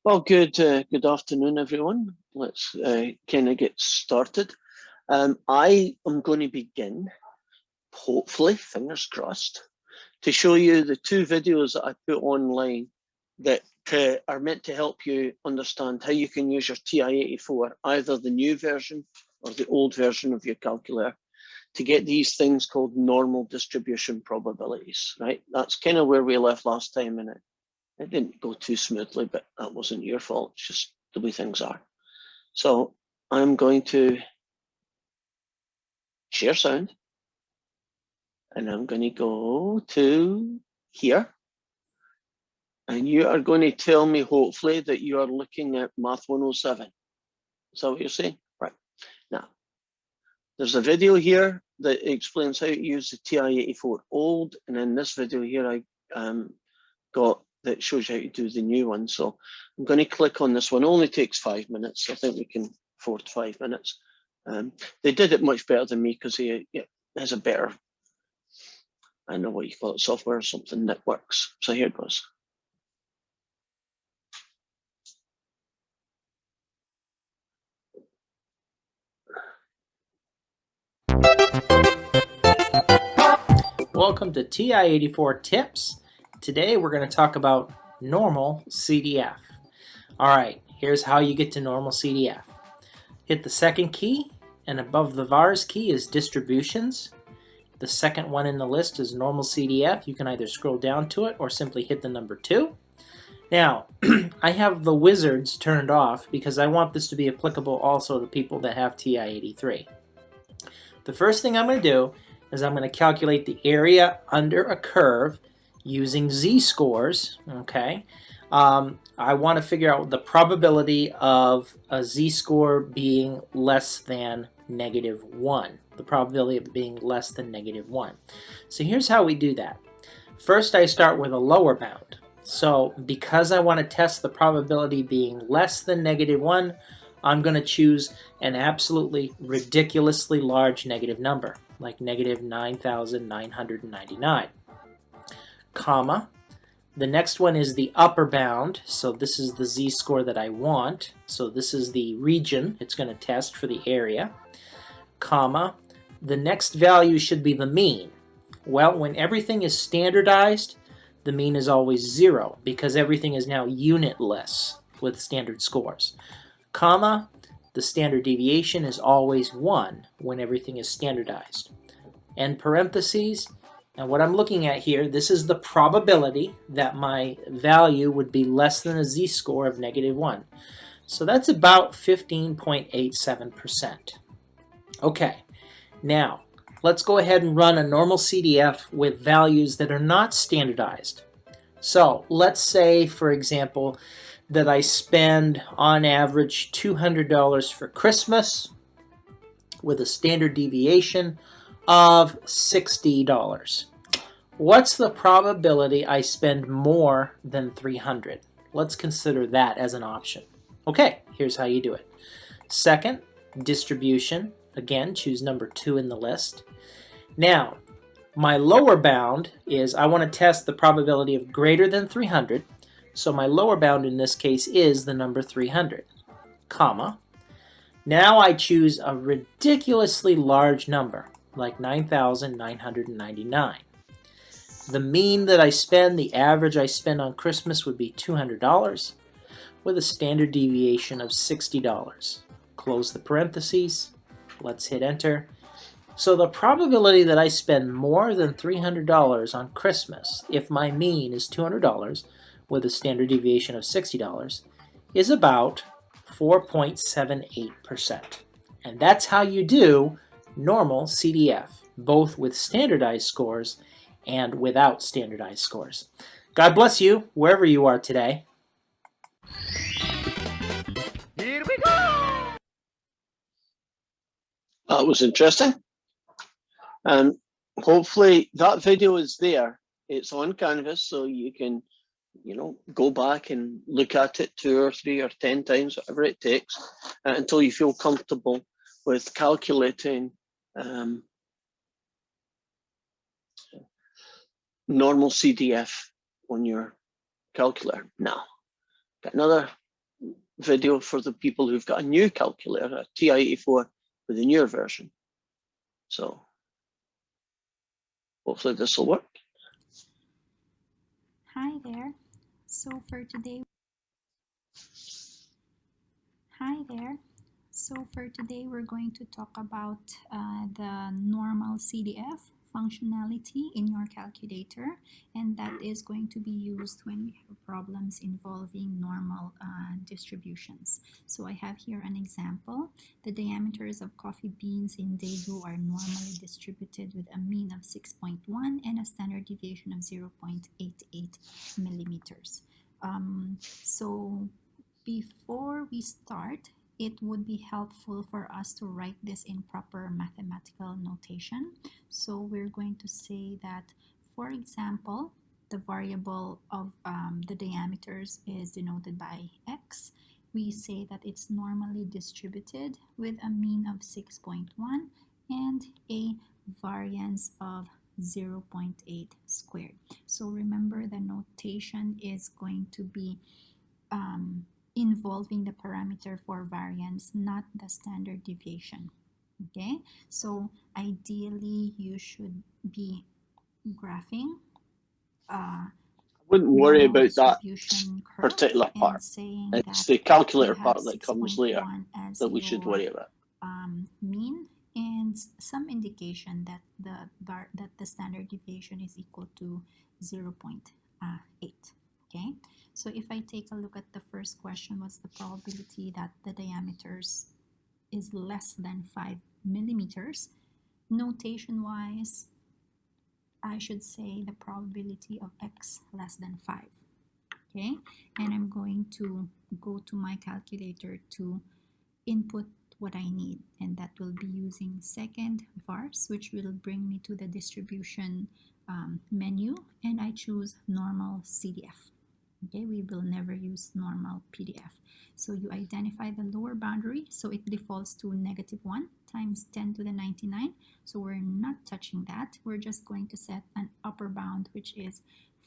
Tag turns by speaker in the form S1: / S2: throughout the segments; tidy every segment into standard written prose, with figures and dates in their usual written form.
S1: Well, good afternoon, everyone. Let's kind of get started. I am going to begin, hopefully, fingers crossed, to show you the two videos that I put online that are meant to help you understand how you can use your TI-84, either the new version or the old version of your calculator, to get these things called normal distribution probabilities, right? That's kind of where we left last time, and it didn't go too smoothly, but that wasn't your fault. It's just the way things are. So I'm going to share sound, and I'm going to go to here. And you are going to tell me, hopefully, that you are looking at Math 107. Is that what you're saying? Right. Now, there's a video here that explains how to use the TI-84 old, and in this video here, I got that shows you how to do the new one. So I'm going to click on this one. It only takes 5 minutes. I think we can afford 5 minutes. They did it much better than me because he has a better, I don't know what you call it, software or something that works. So here it goes.
S2: Welcome to TI-84 Tips. Today we're going to talk about normal CDF. Alright, here's how you get to normal CDF. Hit the second key, and above the vars key is distributions. The second one in the list is normal CDF. You can either scroll down to it or simply hit the number 2. Now, I have the wizards turned off because I want this to be applicable also to people that have TI-83. The first thing I'm going to do is I'm going to calculate the area under a curve using z-scores, okay? I want to figure out the probability of a z-score being less than -1. The probability of it being less than -1. So here's how we do that. First, I start with a lower bound. So because I want to test the probability being less than -1, I'm going to choose an absolutely ridiculously large negative number, like -9,999, comma. The next one is the upper bound, so this is the z-score that I want. So this is the region it's going to test for the area, comma. The next value should be the mean. Well, when everything is standardized, the mean is always 0 because everything is now unitless with standard scores. Comma, the standard deviation is always 1 when everything is standardized. And parentheses, and what I'm looking at here, this is the probability that my value would be less than a z-score of -1. So that's about 15.87%. Okay, now let's go ahead and run a normal CDF with values that are not standardized. So let's say, for example, that I spend on average $200 for Christmas with a standard deviation of $60. What's the probability I spend more than 300? Let's consider that as an option. Okay, here's how you do it. Second, distribution. Again, choose number 2 in the list. Now, my lower bound is I want to test the probability of greater than 300. So my lower bound in this case is the number 300, comma. Now I choose a ridiculously large number, like 9,999. The mean that I spend, the average I spend on Christmas would be $200 with a standard deviation of $60. Close the parentheses. Let's hit enter. So the probability that I spend more than $300 on Christmas, if my mean is $200 with a standard deviation of $60, is about 4.78%. And that's how you do normal CDF, both with standardized scores and without standardized scores. God bless you, wherever you are today.
S3: Here we go!
S1: That was interesting. Hopefully that video is there. It's on Canvas, so you can, go back and look at it 2 or 3 or 10 times, whatever it takes, until you feel comfortable with calculating normal CDF on your calculator. Now, got another video for the people who've got a new calculator, a TI-84 with a newer version. So hopefully this will work.
S4: Hi there. So for today, we're going to talk about the normal CDF functionality in your calculator, and that is going to be used when we have problems involving normal distributions. So I have here an example. The diameters of coffee beans in Daegu are normally distributed with a mean of 6.1 and a standard deviation of 0.88 millimeters. So before we start, it would be helpful for us to write this in proper mathematical notation. So we're going to say that, for example, the variable of the diameters is denoted by x. We say that it's normally distributed with a mean of 6.1 and a variance of 0.8 squared. So remember, the notation is going to be involving the parameter for variance, not the standard deviation. Okay, so ideally you should be graphing
S1: Wouldn't worry
S4: normal
S1: about that
S4: distribution curve
S1: particular
S4: and
S1: part.
S4: saying
S1: It's
S4: that
S1: the calculator
S4: you
S1: part
S4: have
S1: that comes later
S4: 6.1 as
S1: that we should
S4: your
S1: worry about.
S4: mean, and some indication that the standard deviation is equal to 0.8. Okay, so if I take a look at the first question, what's the probability that the diameters is less than 5 millimeters? Notation wise, I should say the probability of x less than 5. Okay, and I'm going to go to my calculator to input what I need, and that will be using second vars, which will bring me to the distribution menu, and I choose normal CDF. Okay, we will never use normal PDF. So you identify the lower boundary, so it defaults to -1 times 10 to the 99. So we're not touching that. We're just going to set an upper bound, which is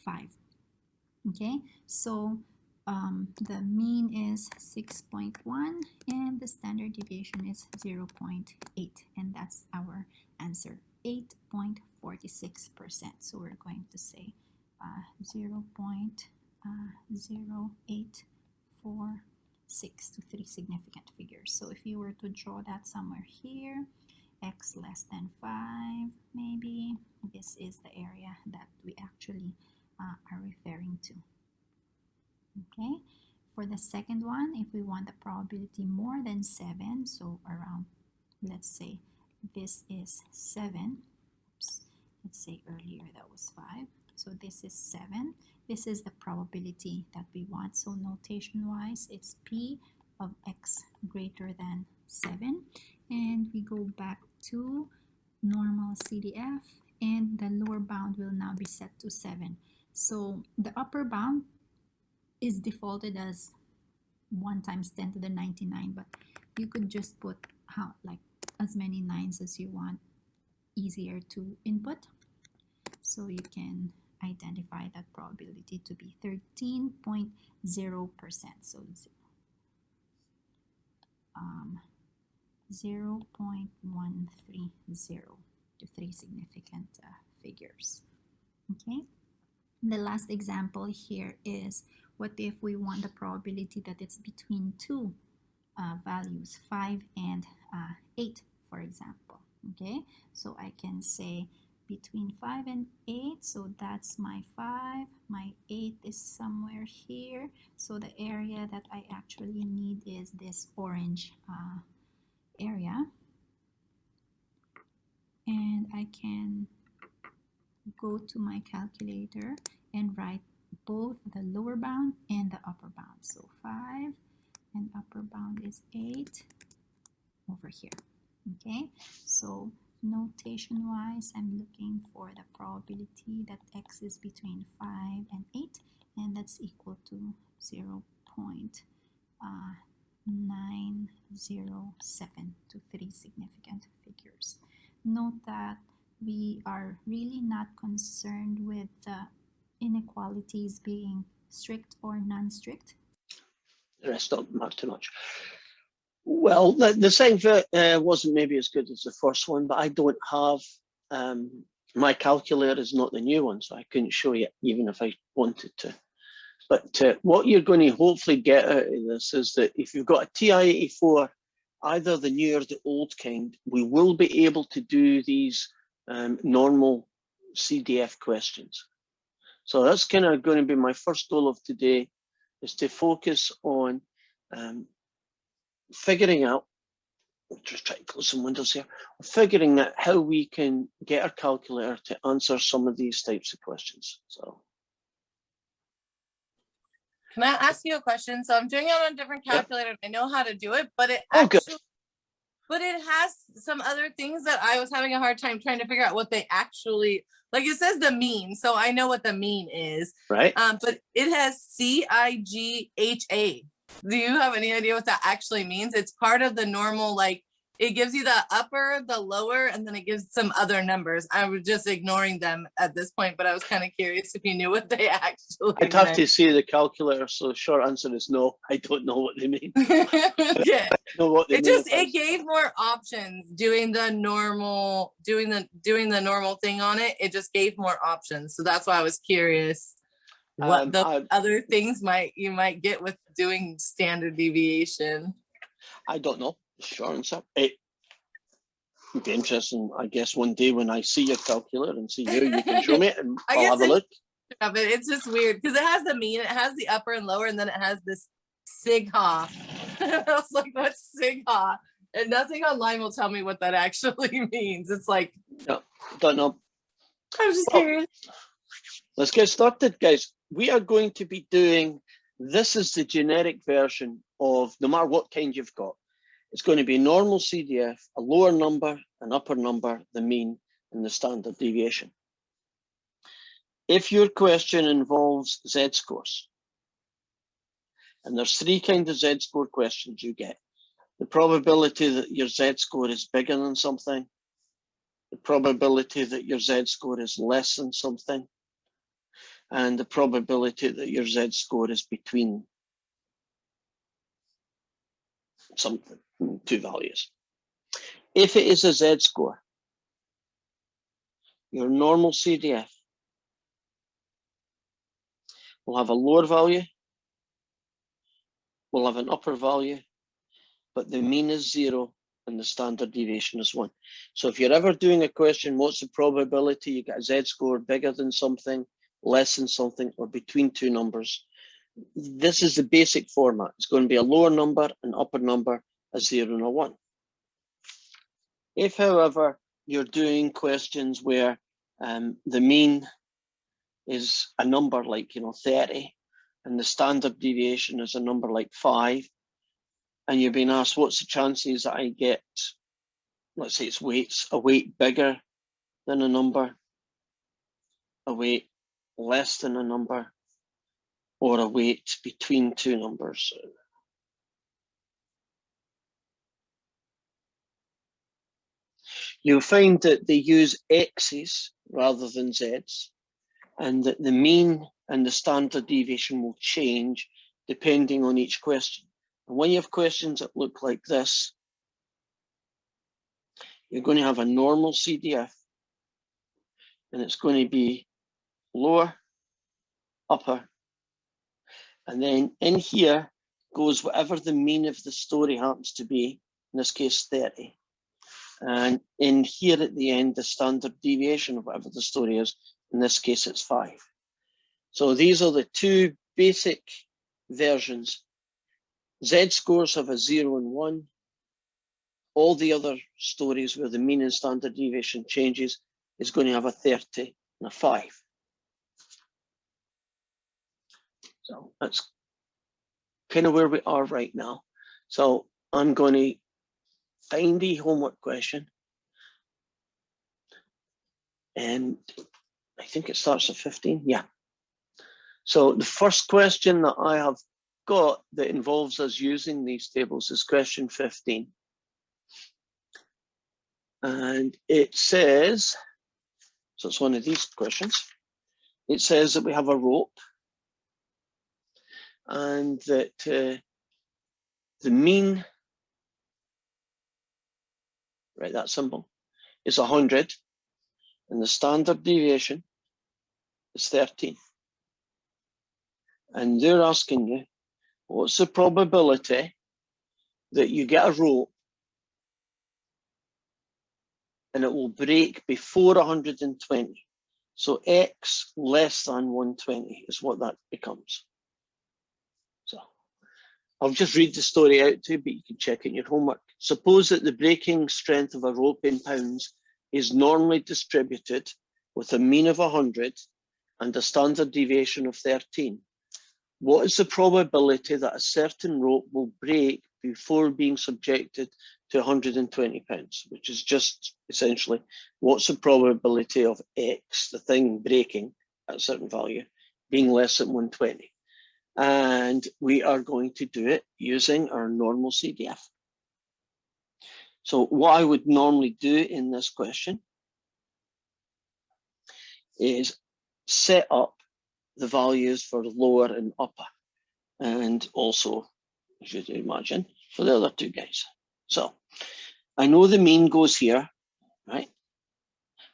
S4: 5. Okay, so the mean is 6.1 and the standard deviation is 0.8, and that's our answer, 8.46%. So we're going to say 0.0846 to 3 significant figures. So if you were to draw that somewhere here, x less than 5, maybe this is the area that we actually are referring to. Okay, for the second one, if we want the probability more than 7, so around, let's say this is 7. Oops, let's say earlier that was 5, so this is 7. This is the probability that we want. So notation wise, it's p of x greater than 7, and we go back to normal CDF, and the lower bound will now be set to 7. So the upper bound is defaulted as 1 times 10 to the 99, but you could just put like as many 9s as you want, easier to input. So you can identify that probability to be 13.0%. So 0.130 to 3 significant figures. Okay. The last example here is, what if we want the probability that it's between two values, 5 and 8, for example. Okay, so I can say between 5 and 8, so that's my 5, my 8 is somewhere here, so the area that I actually need is this orange area, and I can go to my calculator and write both the lower bound and the upper bound. So 5 and upper bound is 8 over here. Okay, so notation wise, I'm looking for the probability that x is between 5 and 8, and that's equal to 0.907 to 3 significant figures. Note that we are really not concerned with the inequalities being strict or non-strict.
S1: The rest don't matter too much. Well, the second bit wasn't maybe as good as the first one, but I don't have, my calculator is not the new one, so I couldn't show you even if I wanted to. But what you're going to hopefully get out of this is that if you've got a TI-84, either the new or the old kind, we will be able to do these normal CDF questions. So that's kind of going to be my first goal of today, is to focus on figuring out, just try to close some windows here, figuring out how we can get our calculator to answer some of these types of questions. So.
S5: Can I ask you a question? So I'm doing it on a different calculator. Yeah. I know how to do it, but it but it has some other things that I was having a hard time trying to figure out what they actually, like it says the mean. So I know what the mean is.
S1: Right.
S5: But it has CIGHA. Do you have any idea what that actually means? It's part of the normal, like it gives you the upper, the lower, and then it gives some other numbers. I was just ignoring them at this point, but I was kind of curious if you knew what they actually
S1: I'd have to see the calculator, so the short answer is no, I don't know what they mean.
S5: Yeah.
S1: Know what they mean.
S5: It gave more options doing the normal, doing the normal thing on it. It just gave more options. So that's why I was curious what the other things you might get with doing standard deviation.
S1: I don't know. Short answer. It would be interesting, I guess, one day when I see your calculator and see you can show me it and I'll have a look.
S5: It's just weird because it has the mean, it has the upper and lower, and then it has this SIGHA. I was like, what's SIGHA? And nothing online will tell me what that actually means. It's like,
S1: no, don't know.
S5: I was just curious.
S1: Let's get started, guys. We are going to be doing, this is the generic version of no matter what kind you've got. It's going to be normal CDF, a lower number, an upper number, the mean, and the standard deviation. If your question involves Z-scores, and there's three kinds of Z-score questions you get. The probability that your Z-score is bigger than something, the probability that your Z-score is less than something, and the probability that your Z-score is between something, two values. If it is a Z-score, your normal CDF will have a lower value, will have an upper value, but the mean is 0 and the standard deviation is 1. So if you're ever doing a question, what's the probability you get a Z-score bigger than something, less than something, or between two numbers? This is the basic format. It's going to be a lower number, an upper number, a 0 and a 1. If, however, you're doing questions where the mean is a number like 30, and the standard deviation is a number like 5, and you're being asked what's the chances that I get, let's say it's weights, a weight bigger than a number, a weight less than a number, or a weight between two numbers. You'll find that they use X's rather than Z's, and that the mean and the standard deviation will change depending on each question. And when you have questions that look like this, you're going to have a normal CDF, and it's going to be lower, upper, and then in here goes whatever the mean of the story happens to be, in this case 30. And in here at the end, the standard deviation of whatever the story is, in this case it's 5. So these are the two basic versions. Z-scores have a 0 and 1. All the other stories where the mean and standard deviation changes is going to have a 30 and a 5. So that's kind of where we are right now. So I'm going to find the homework question. And I think it starts at 15. Yeah. So the first question that I have got that involves us using these tables is question 15. And it says, so it's one of these questions. It says that we have a rope and that the mean, right, that symbol, is 100, and the standard deviation is 13. And they're asking you, what's the probability that you get a rope and it will break before 120? So X less than 120 is what that becomes. So I'll just read the story out to you, but you can check in your homework. Suppose that the breaking strength of a rope in pounds is normally distributed with a mean of 100 and a standard deviation of 13. What is the probability that a certain rope will break before being subjected to 120 pounds, which is just essentially what's the probability of X, the thing breaking at a certain value, being less than 120. And we are going to do it using our normal CDF. So what I would normally do in this question is set up the values for lower and upper, and also, as you'd imagine, for the other two guys. So I know the mean goes here, right?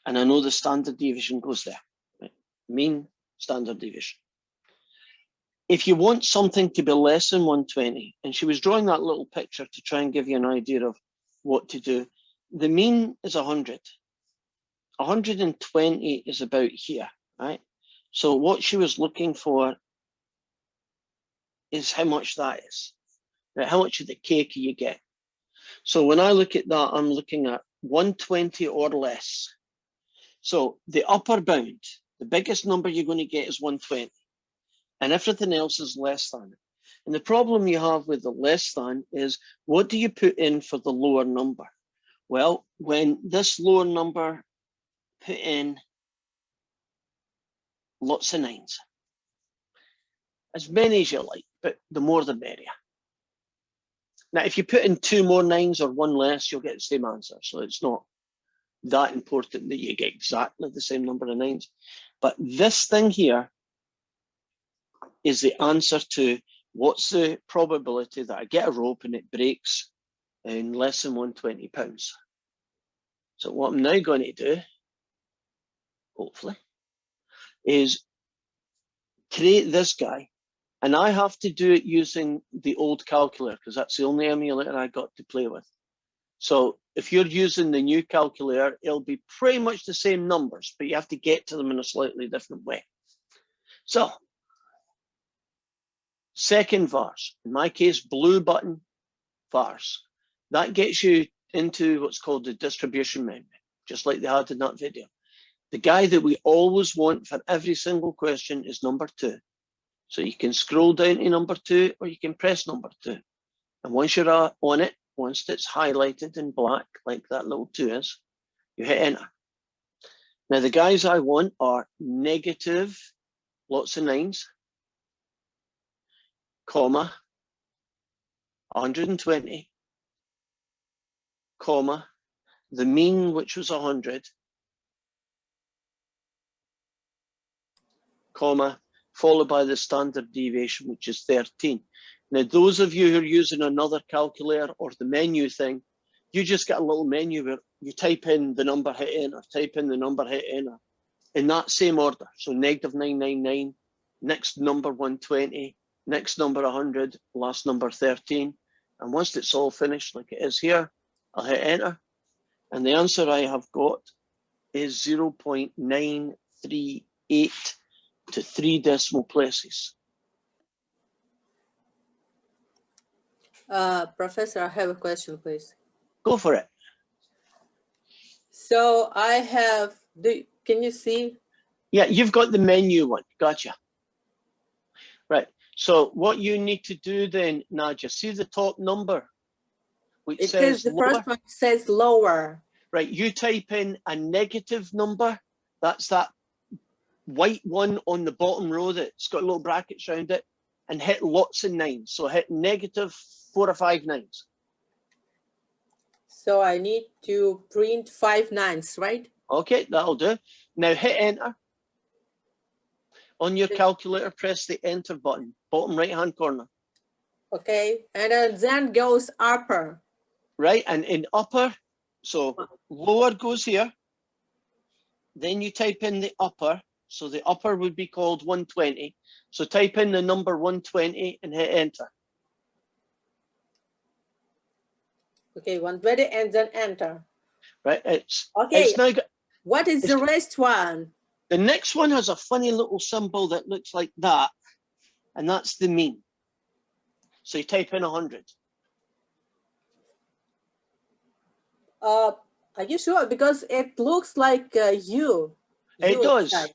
S1: And I know the standard deviation goes there, right? Mean, standard deviation. If you want something to be less than 120, and she was drawing that little picture to try and give you an idea of what to do, the mean is 100. 120 is about here, right? So what she was looking for is how much that is, right? How much of the cake you get. So when I look at that, I'm looking at 120 or less. So the upper bound, the biggest number you're going to get is 120, and everything else is less than it. And the problem you have with the less than is, what do you put in for the lower number? Well, when this lower number, put in lots of nines. As many as you like, but the more the merrier. Now, if you put in 2 more nines or 1 less, you'll get the same answer. So it's not that important that you get exactly the same number of nines. But this thing here is the answer to what's the probability that I get a rope and it breaks in less than 120 pounds. So what I'm now going to do, hopefully, is create this guy. And I have to do it using the old calculator because that's the only emulator I got to play with. So if you're using the new calculator, it'll be pretty much the same numbers, but you have to get to them in a slightly different way. So, second vars, in my case, blue button vars. That gets you into what's called the distribution memory, just like they had in that video. The guy that we always want for every single question is number 2. So you can scroll down to number 2 or you can press number 2. And once you're on it, once it's highlighted in black, like that little 2 is, you hit enter. Now the guys I want are negative, lots of nines, comma, 120, comma, the mean, which was 100, comma, followed by the standard deviation, which is 13. Now, those of you who are using another calculator or the menu thing, you just get a little menu where you type in the number, hit enter, type in the number, hit enter, in that same order. So negative 999, next number 120, next number 100, last number 13. And once it's all finished, like it is here, I'll hit enter. And the answer I have got is 0.938 to 3 decimal places.
S6: Professor, I have a question, please.
S1: Go for it.
S6: So I have, can you see?
S1: Yeah, you've got the menu one. Gotcha. Right. So what you need to do then, Nadia, see the top number, which
S6: It
S1: says
S6: says the
S1: lower.
S6: first one says lower.
S1: Right. You type in a negative number. That's that white one on the bottom row that's got little brackets around it, and hit lots of nines. So hit negative 4 or 5 nines.
S6: So I need to print 5 nines, right?
S1: Okay, that'll do. Now hit enter. On your calculator, press the enter button, bottom right hand corner.
S6: Okay, and then goes upper.
S1: Right, and in upper, so lower goes here. Then you type in the upper. So the upper would be called 120. So type in the number 120 and hit enter.
S6: Okay, 120 and then enter.
S1: Right, it's
S6: Okay,
S1: now
S6: what is the rest one?
S1: the next one has a funny little symbol that looks like that, and that's the mean. So you type in 100.
S6: Are you sure? Because it looks like U.
S1: It
S6: U
S1: does.
S6: inside.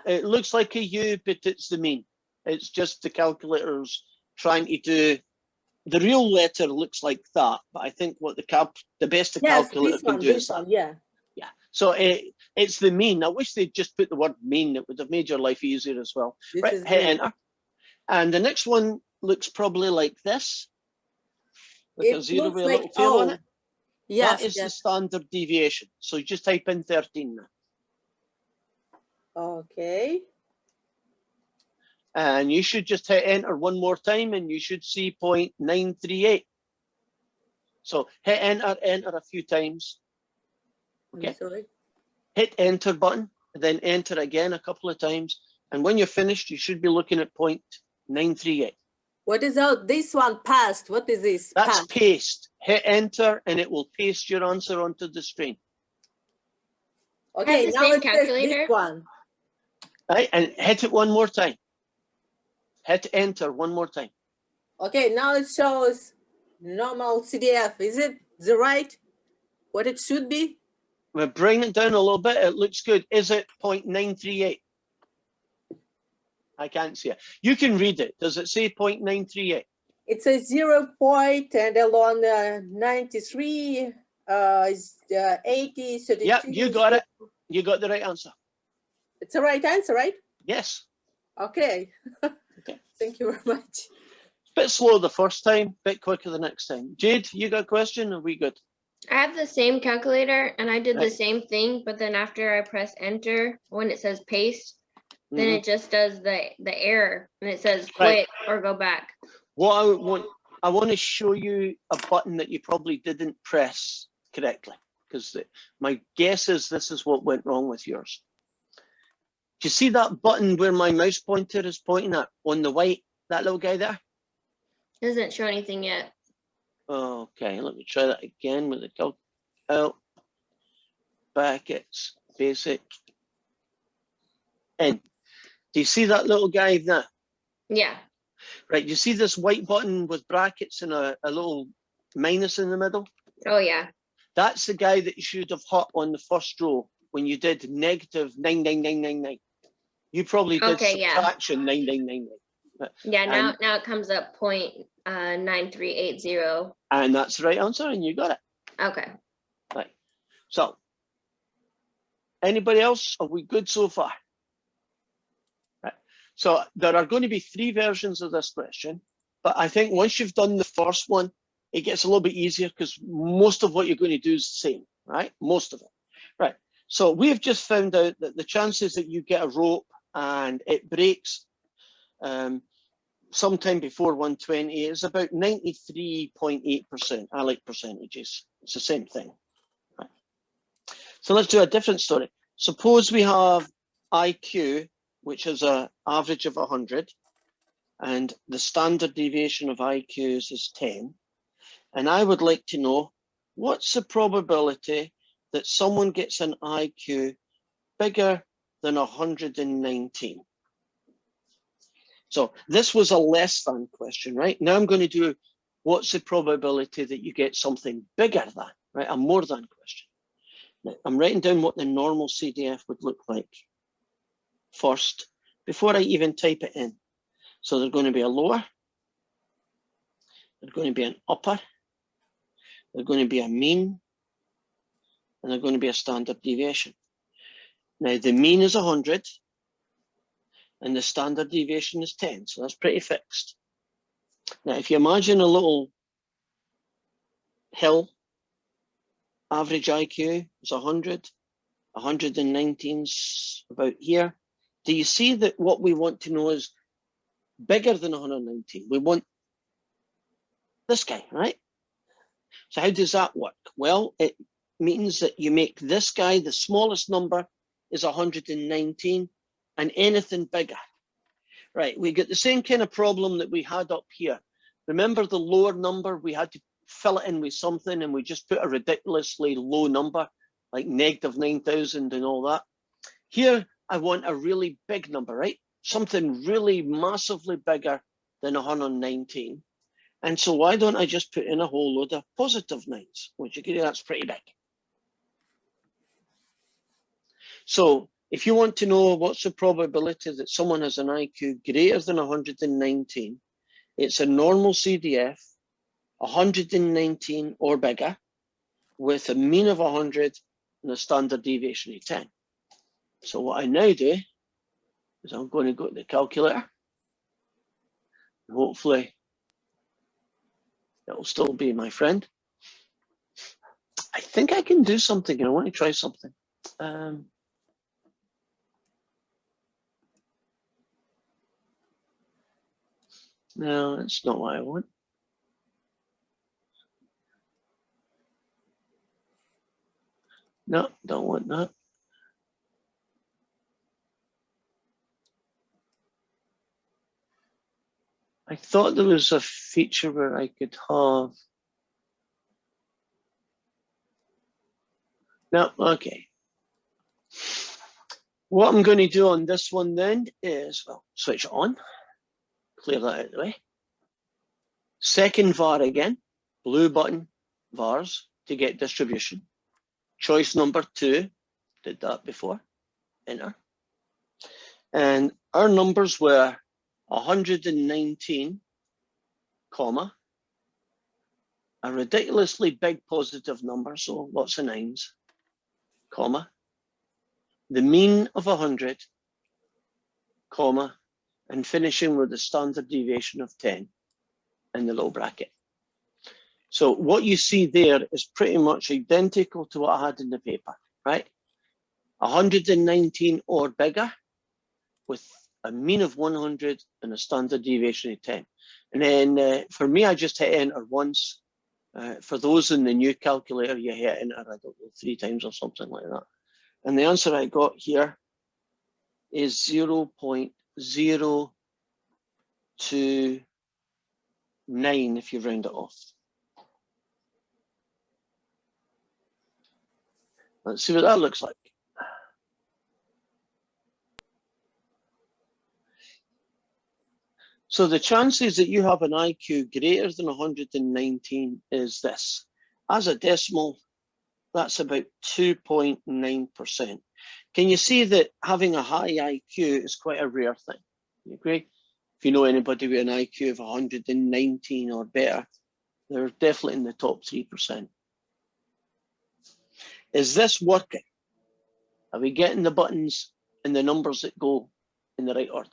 S1: It looks like a U, but it's the mean. It's just the calculators trying to do. The real letter looks like that, but I think what the best the
S6: Yes,
S1: calculator
S6: this
S1: can
S6: one,
S1: do is that.
S6: yeah.
S1: Yeah. So it's the mean. I wish they'd just put the word mean. It would have made your life easier as well.
S6: This
S1: Right,
S6: is
S1: hit
S6: mean.
S1: enter. And the next one looks probably like this. With a
S6: It
S1: zero
S6: looks
S1: with a
S6: like
S1: little tail on it.
S6: Yes,
S1: That is the
S6: yes.
S1: standard deviation. So you just type in 13 now.
S6: Okay.
S1: And you should just hit enter one more time and you should see 0.938. So hit enter a few times.
S6: I'm
S1: Okay.
S6: sorry.
S1: Hit enter button, then enter again a couple of times. And when you're finished, you should be looking at 0.938.
S6: What is out? This one passed. What is this?
S1: That's
S6: Passed.
S1: paste. Hit enter and it will paste your answer onto the screen.
S6: Okay,
S7: the
S6: now
S7: same
S6: it says
S7: calculator?
S6: this one.
S1: Right, and hit it one more time. Hit enter one more time.
S6: Okay, now it shows normal CDF. Is it the right, what it should be?
S1: We'll bring it down a little bit. It looks good. Is it 0.938? I can't see it. You can read it. Does it say 0.938?
S6: It's a 0 point and along 93, 80, 32.
S1: Yep, you got it. You got the right answer.
S6: It's the right answer, right?
S1: Yes.
S6: Okay.
S1: Okay.
S6: Thank you very much.
S1: Bit slow the first time, bit quicker the next time. Jade, you got a question? Are we good?
S7: I have the same calculator and I did the
S1: Right.
S7: same thing, but then after I press enter, when it says paste, then
S1: Mhm.
S7: it just does the error and it says
S1: Right.
S7: quit or go back.
S1: What I want to show you a button that you probably didn't press correctly, because my guess is this is what went wrong with yours. Do you see that button where my mouse pointer is pointing at on the white, that little guy there?
S7: Doesn't show anything yet.
S1: Okay, let me try that again with the calc. Out, brackets, basic, in. Do you see that little guy there?
S7: Yeah.
S1: Right, you see this white button with brackets and a little minus in the middle?
S7: Oh yeah.
S1: That's the guy that you should have hit on the first row when you did negative 99999. You probably did
S7: Okay, yeah.
S1: subtraction 9999.
S7: Yeah, now it comes up 0.9380.
S1: And that's the right answer, and you got it.
S7: Okay.
S1: Right. So, anybody else? Are we good so far? Right. So there are going to be 3 versions of this question, but I think once you've done the first one, it gets a little bit easier because most of what you're going to do is the same, right? Most of it. Right. So we've just found out that the chances that you get a rope and it breaks sometime before 120 is about 93.8%. I like percentages. It's the same thing. Right. So let's do a different story. Suppose we have IQ, which is an average of 100, and the standard deviation of IQs is 10. And I would like to know, what's the probability that someone gets an IQ bigger than 119? So this was a less than question, right? Now I'm going to do, what's the probability that you get something bigger than, right? A more than question. Now, I'm writing down what the normal CDF would look like first, before I even type it in. So there's going to be a lower, there's going to be an upper, there's going to be a mean, and there's going to be a standard deviation. Now the mean is 100, and the standard deviation is 10, so that's pretty fixed. Now, if you imagine a little hill, average IQ is 100, 119's about here. Do you see that what we want to know is bigger than 119? We want this guy, right? So how does that work? Well, it means that you make this guy, the smallest number is 119, and anything bigger. Right, we get the same kind of problem that we had up here. Remember the lower number, we had to fill it in with something and we just put a ridiculously low number, like negative 9,000 and all that. Here, I want a really big number, right? Something really massively bigger than 119. And so why don't I just put in a whole load of positive nines, which again, that's pretty big. So if you want to know what's the probability that someone has an IQ greater than 119, it's a normal CDF, 119 or bigger, with a mean of 100 and a standard deviation of 10. So what I now do is I'm going to go to the calculator. Hopefully it'll still be my friend. I think I can do something. I want to try something. No, that's not what I want. No, don't want that. I thought there was a feature where I could have. No, okay. What I'm going to do on this one then is, well, switch it on, clear that out of the way. Second var again, blue button, vars to get distribution. Choice number 2, did that before, enter. And our numbers were 119, comma, a ridiculously big positive number, so lots of nines, comma, the mean of 100, comma, and finishing with the standard deviation of 10 in the little bracket. So what you see there is pretty much identical to what I had in the paper, right? 119 or bigger with a mean of 100 and a standard deviation of 10. And then for me, I just hit enter once. For those in the new calculator, you hit enter, I don't know, 3 times or something like that. And the answer I got here is 0.029 if you round it off. Let's see what that looks like. So the chances that you have an IQ greater than 119 is this. As a decimal, that's about 2.9%. Can you see that having a high IQ is quite a rare thing? You agree? If you know anybody with an IQ of 119 or better, they're definitely in the top 3%. Is this working? Are we getting the buttons and the numbers that go in the right order?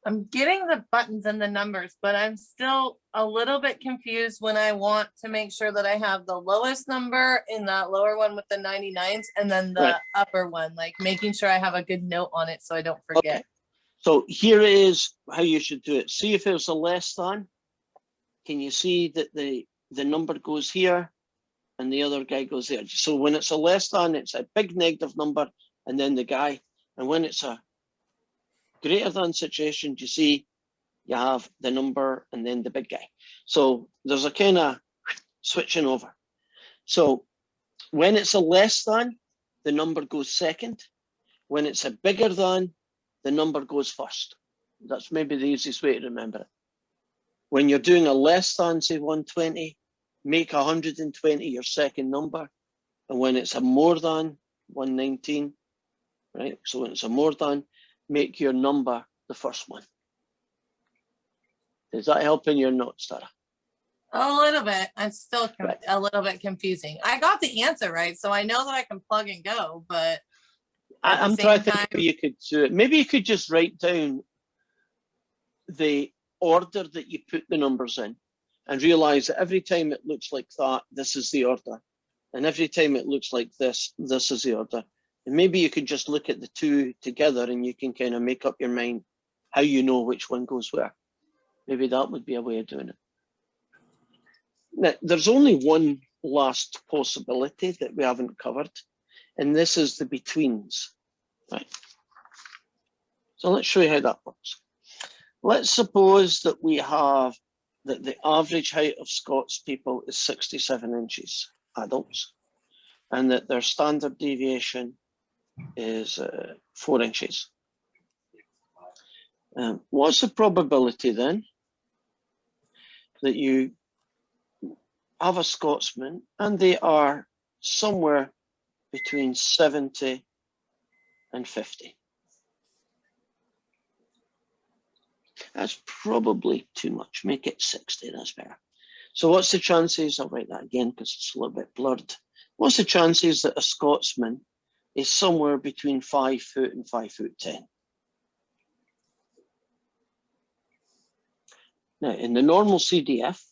S5: I'm getting the buttons and the numbers, but I'm still a little bit confused when I want to make sure that I have the lowest number in that lower one with the 99s and then the upper one, like making sure I have a good note on it so I don't forget.
S1: Okay. So here is how you should do it. See if there's a less than. Can you see that the number goes here and the other guy goes there? So when it's a less than, it's a big negative number and then the guy. And when it's a greater than situation, you see you have the number and then the big guy. So there's a kind of switching over. So when it's a less than, the number goes second. When it's a bigger than, the number goes first. That's maybe the easiest way to remember it. When you're doing a less than, say 120, make 120 your second number. And when it's a more than 119, right? So when it's a more than, make your number the first one. Does that help in your notes, Tara?
S5: A little bit. I'm still a little bit confusing. I got the answer right, so I know that I can plug and go, but
S1: I'm trying to think you could do it. Maybe you could just write down the order that you put the numbers in and realize that every time it looks like that, this is the order. And every time it looks like this, this is the order. And maybe you could just look at the two together and you can kind of make up your mind how you know which one goes where. Maybe that would be a way of doing it. Now, there's only one last possibility that we haven't covered, and this is the betweens, right? So let's show you how that works. Let's suppose that we have that the average height of Scots people is 67 inches, adults, and that their standard deviation is 4 inches. What's the probability then that you have a Scotsman and they are somewhere between 70 and 50? That's probably too much. Make it 60, that's better. So what's the chances, I'll write that again because it's a little bit blurred. What's the chances that a Scotsman is somewhere between 5 foot and 5'10"? Now, in the normal CDF,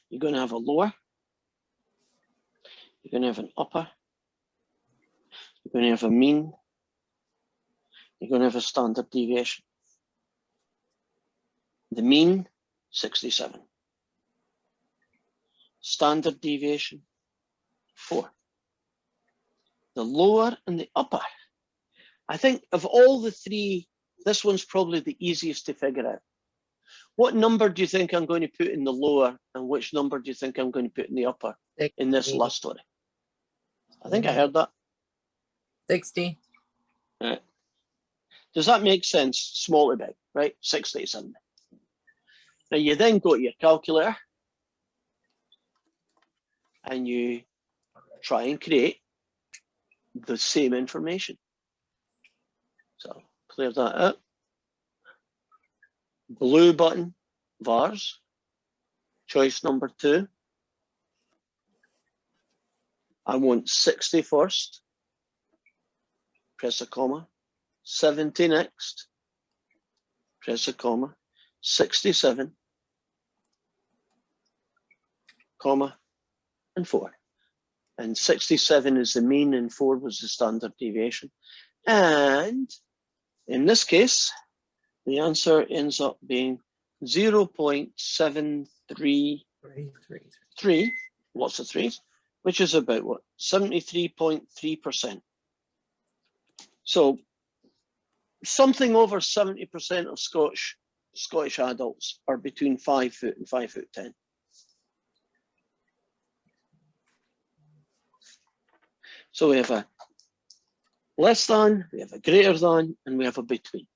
S1: you're going to have a lower, you're going to have an upper, you're going to have a mean, you're going to have a standard deviation. The mean, 67. Standard deviation, 4. The lower and the upper. I think of all the three, this one's probably the easiest to figure out. What number do you think I'm going to put in the lower, and which number do you think I'm going to put in the upper in this last story? I think I heard that.
S5: 60.
S1: Does that make sense? Small to big, right? 60 to 70. Now you then go to your calculator and you try and create the same information. So clear that out. Blue button, vars. Choice number 2. I want 60 first. Press a comma. 70 next. Press a comma. 67. Comma. And 4. And 67 is the mean and 4 was the standard deviation. And in this case, the answer ends up being 0.733, lots of threes, which is about what? 73.3%. So something over 70% of Scottish adults are between 5 foot and 5'10". So we have a less than, we have a greater than, and we have a between.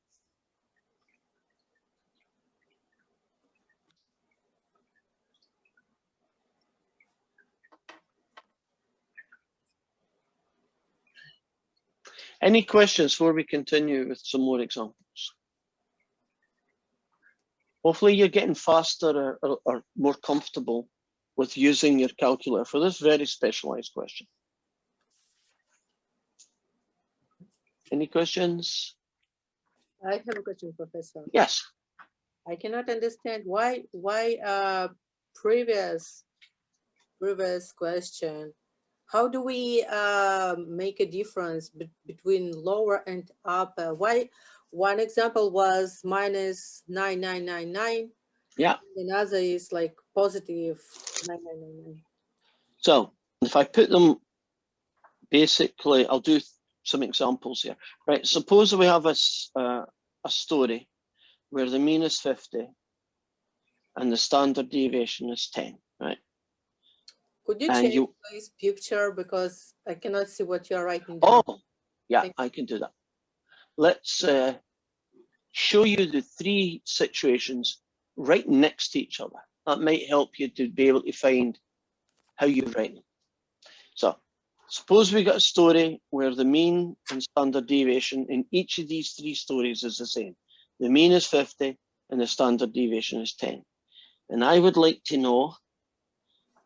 S1: Any questions before we continue with some more examples? Hopefully you're getting faster or more comfortable with using your calculator for this very specialized question. Any questions?
S6: I have a question, Professor.
S1: Yes.
S6: I cannot understand why previous question. How do we make a difference between lower and upper? Why one example was minus 9999.
S1: Yeah.
S6: Another is like positive 9999.
S1: So if I put them, basically, I'll do some examples here. Right. Suppose we have a story where the mean is 50 and the standard deviation is 10. Right.
S6: Could you
S1: and
S6: change this picture because I cannot see what you're writing down?
S1: Oh, yeah, I can do that. Let's show you the 3 situations right next to each other. That might help you to be able to find how you write them. So suppose we got a story where the mean and standard deviation in each of these 3 stories is the same. The mean is 50 and the standard deviation is 10. And I would like to know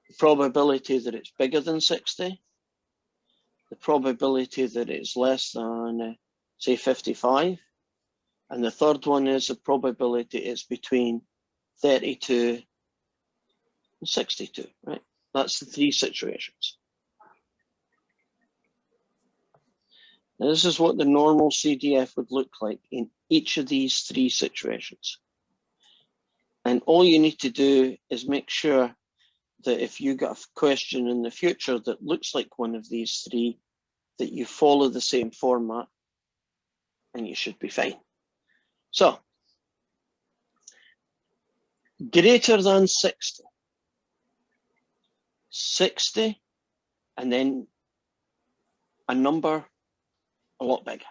S1: the probability that it's bigger than 60, the probability that it's less than, say, 55, and the third one is the probability it's between 32 and 62, right? That's the 3 situations. Now, this is what the normal CDF would look like in each of these 3 situations. And all you need to do is make sure that if you get a question in the future that looks like one of these three, that you follow the same format and you should be fine. So, greater than 60. 60, and then a number a lot bigger.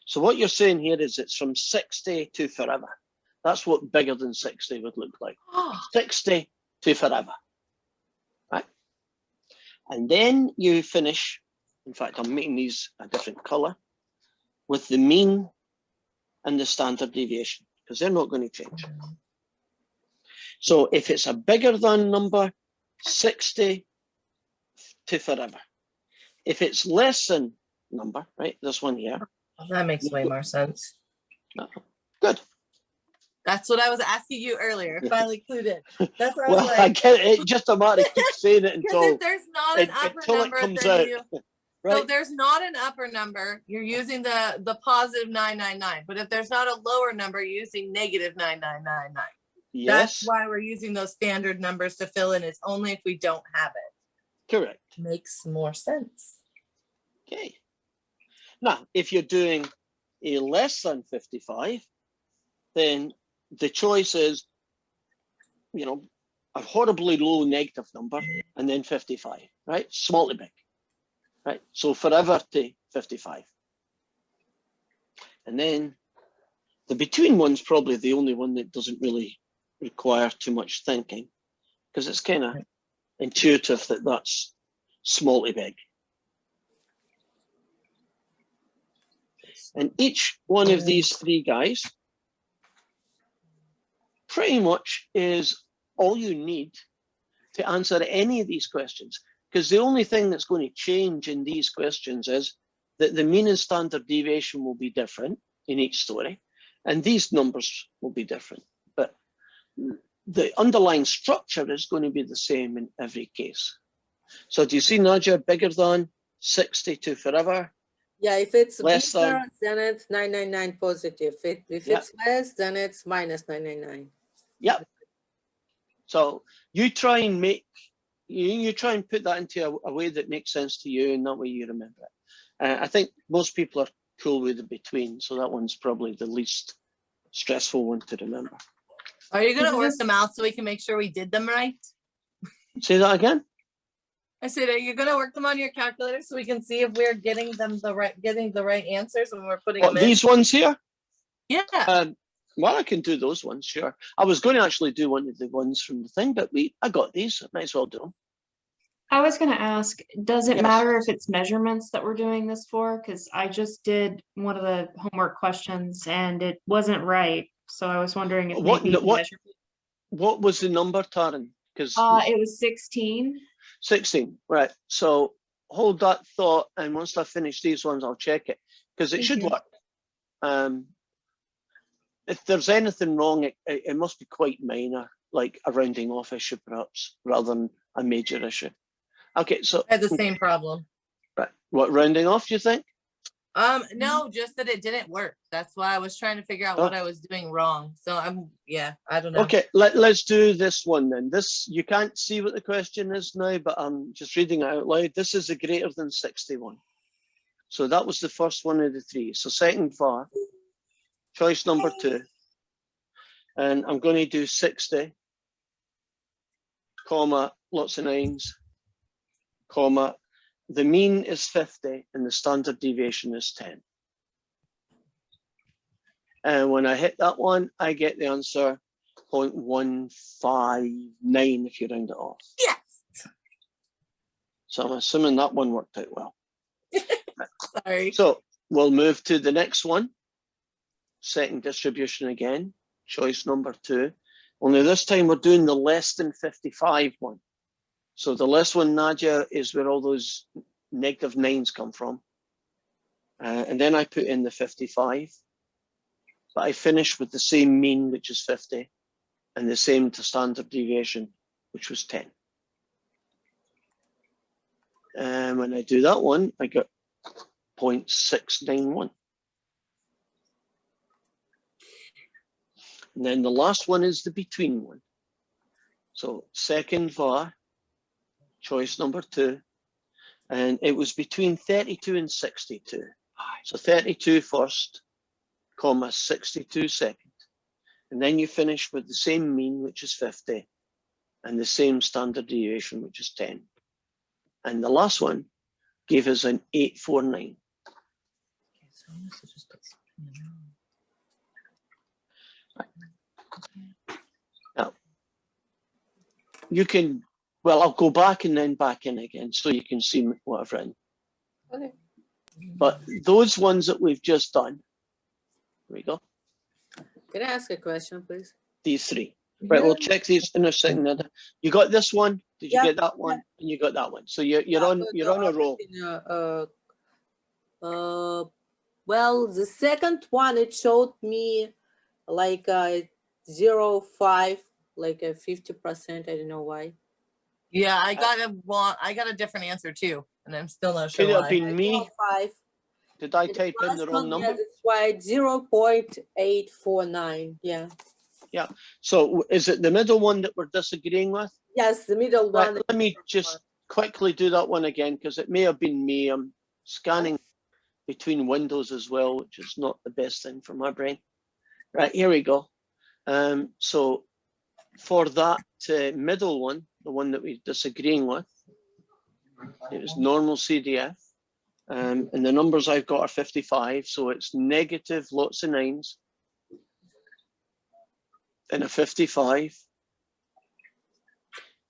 S1: So what you're saying here is it's from 60 to forever. That's what bigger than 60 would look like. 60 to forever, right? And then you finish, in fact, I'm making these a different color, with the mean and the standard deviation, because they're not going to change. So if it's a bigger than number, 60 to forever. If it's less than number, right, this one here.
S5: That makes way more sense.
S1: Good.
S5: That's what I was asking you earlier. Finally clued in. That's what I
S1: Well,
S5: was
S1: I
S5: like.
S1: get it. Just a matter of keep saying it
S5: Because
S1: until
S5: if there's not an upper
S1: until it
S5: number,
S1: comes
S5: then
S1: out.
S5: you. So
S1: Right?
S5: if there's not an upper number, you're using the positive 999. But if there's not a lower number, you're using negative 9999.
S1: Yes.
S5: That's why we're using those standard numbers to fill in. It's only if we don't have it.
S1: Correct.
S5: Makes more sense.
S1: Okay. Now, if you're doing a less than 55, then the choice is, you know, a horribly low negative number and then 55, right? Small to big, right? So forever to 55. And then the between one's probably the only one that doesn't really require too much thinking, because it's kind of intuitive that that's small to big. And each one of these three guys pretty much is all you need to answer any of these questions, because the only thing that's going to change in these questions is that the mean and standard deviation will be different in each story, and these numbers will be different. But the underlying structure is going to be the same in every case. So do you see, Nadia, bigger than 60 to forever?
S6: Yeah, if it's
S1: Less
S6: bigger,
S1: than.
S6: then it's 999 positive. If
S1: Yeah.
S6: it's less, then it's minus 999.
S1: Yep. So you try and make, you try and put that into a way that makes sense to you, and that way you remember it. I think most people are cool with the between, so that one's probably the least stressful one to remember.
S5: Are you going to work them out so we can make sure we did them right?
S1: Say that again?
S5: I said, are you going to work them on your calculator so we can see if we're getting them the right answers when we're putting them in?
S1: These ones here?
S5: Yeah.
S1: Well, I can do those ones, sure. I was going to actually do one of the ones from the thing, but I got these. I might as well do them.
S8: I was going to ask, does it
S1: Yes.
S8: matter if it's measurements that we're doing this for? Because I just did one of the homework questions and it wasn't right. So I was wondering if maybe measurement.
S1: What was the number, Taryn? Because
S8: it was 16.
S1: 16, right. So hold that thought, and once I finish these ones, I'll check it, because it should work. If there's anything wrong, it must be quite minor, like a rounding off issue, perhaps, rather than a major issue. Okay, so
S5: I had the same problem.
S1: right, what, rounding off, do you think?
S5: No, just that it didn't work. That's why I was trying to figure out what I was doing wrong. So I don't know.
S1: Okay, let's do this one then. This, you can't see what the question is now, but I'm just reading it out loud. This is a greater than 61. So that was the first one of the three. So second var, choice number 2. And I'm going to do 60, comma, lots of 9s, comma, the mean is 50 and the standard deviation is 10. And when I hit that one, I get the answer 0.159 if you round it off.
S5: Yes.
S1: So I'm assuming that one worked out well.
S5: Sorry.
S1: So we'll move to the next one. Second distribution again, choice number 2. Only this time we're doing the less than 55 one. So the less one, Nadia, is where all those negative 9s come from. And then I put in the 55. But I finish with the same mean, which is 50, and the same to standard deviation, which was 10. And when I do that one, I get 0.691. And then the last one is the between one. So second var, choice number 2, and it was between 32 and 62. So 32 first, comma 62 second. And then you finish with the same mean, which is 50, and the same standard deviation, which is 10. And the last one gave us an 849. Now, you can, well, I'll go back and then back in again so you can see what I've written.
S6: Okay.
S1: But those ones that we've just done, here we go,
S6: Can I ask a question, please?
S1: these 3. Right, we'll check these in a second. You got this one, did you
S6: Yeah,
S1: get that one? And you got that one. So you're on a roll.
S6: Well, the second one, it showed me like 0.5, like a 50%. I don't know why.
S5: Yeah, I got a different answer too, and I'm still not sure
S1: Could it have
S5: why.
S1: been me?
S6: 0.5.
S1: Did I
S6: The
S1: type in
S6: last
S1: the
S6: one,
S1: wrong number?
S6: yeah, that's why 0.849. Yeah.
S1: So is it the middle one that we're disagreeing with?
S6: Yes, the middle
S1: Right,
S6: one.
S1: let me just quickly do that one again, because it may have been me. I'm scanning between windows as well, which is not the best thing for my brain. Right, here we go. So for that middle one, the one that we're disagreeing with, it was normal CDF. And the numbers I've got are 55, so it's negative lots of 9s and a 55,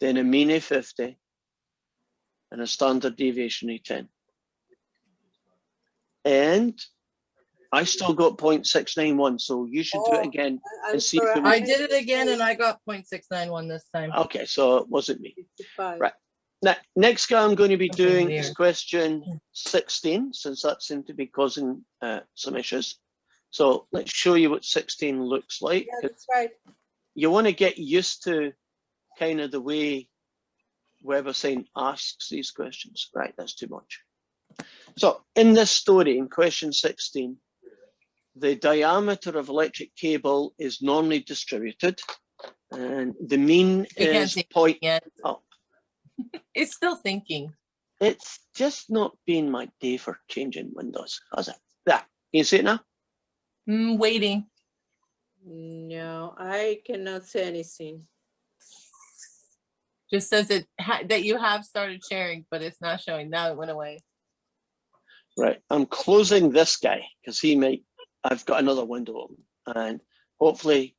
S1: then a mean of 50, and a standard deviation of 10. And I still got 0.691, so you should do it again
S6: I'm
S1: and see if
S6: sorry,
S1: it
S5: I
S1: was.
S5: did it again, and I got 0.691 this time.
S1: Okay, so it wasn't me.
S6: 55.
S1: Right. Next guy I'm going to be
S5: Okay,
S1: doing is
S5: weird.
S1: question 16, since that seemed to be causing some issues. So let's show you what 16 looks like.
S6: Yeah, that's right.
S1: You want to get used to kind of the way WebAssign asks these questions. Right, that's too much. So in this story, in question 16, the diameter of electric cable is normally distributed, and the mean
S5: You can't
S1: is
S5: see
S1: point.
S5: yet.
S1: Oh,
S5: It's still thinking.
S1: it's just not been my day for changing windows, has it? There, can you see it now?
S5: Waiting.
S6: No, I cannot say anything.
S5: Just says that you have started sharing, but it's not showing. Now it went away.
S1: Right, I'm closing this guy because I've got another window open, and hopefully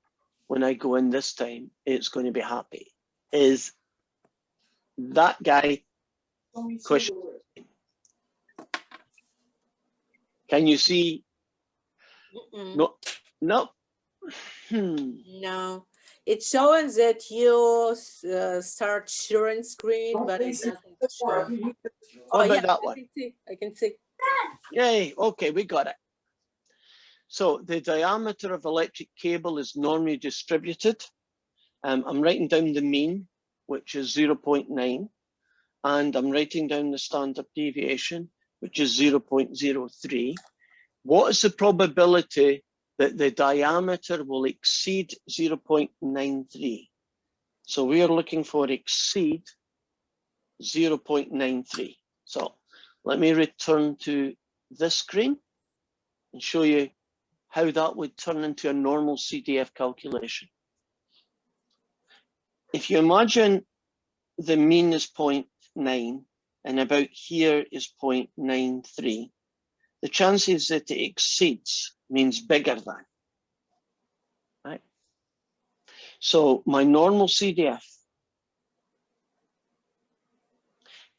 S1: when I go in this time, it's going to be happy. Is that guy question? Can you see?
S6: Mm-mm.
S1: No.
S6: No, it's showing that you start sharing screen, but it doesn't show.
S1: How about that
S6: I
S1: one?
S6: can see. I can see.
S1: Yay, okay, we got it. So the diameter of electric cable is normally distributed. I'm writing down the mean, which is 0.9, and I'm writing down the standard deviation, which is 0.03. What is the probability that the diameter will exceed 0.93? So we are looking for exceed 0.93. So let me return to this screen and show you how that would turn into a normal CDF calculation. If you imagine the mean is 0.9 and about here is 0.93, the chances that it exceeds means bigger than, right? So my normal CDF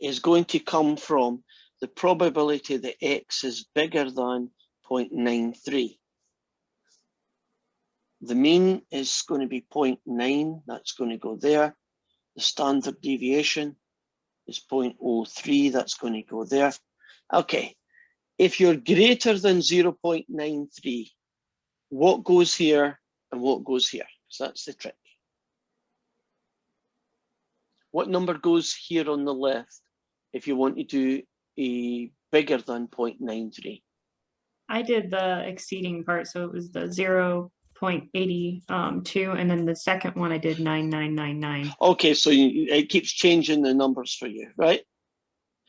S1: is going to come from the probability that X is bigger than 0.93. The mean is going to be 0.9, that's going to go there. The standard deviation is 0.03, that's going to go there. Okay, if you're greater than 0.93, what goes here and what goes here? So that's the trick. What number goes here on the left if you want to do a bigger than 0.93?
S8: I did the exceeding part, so it was the 0.82, and then the second one I did 9999.
S1: Okay, so it keeps changing the numbers for you, right?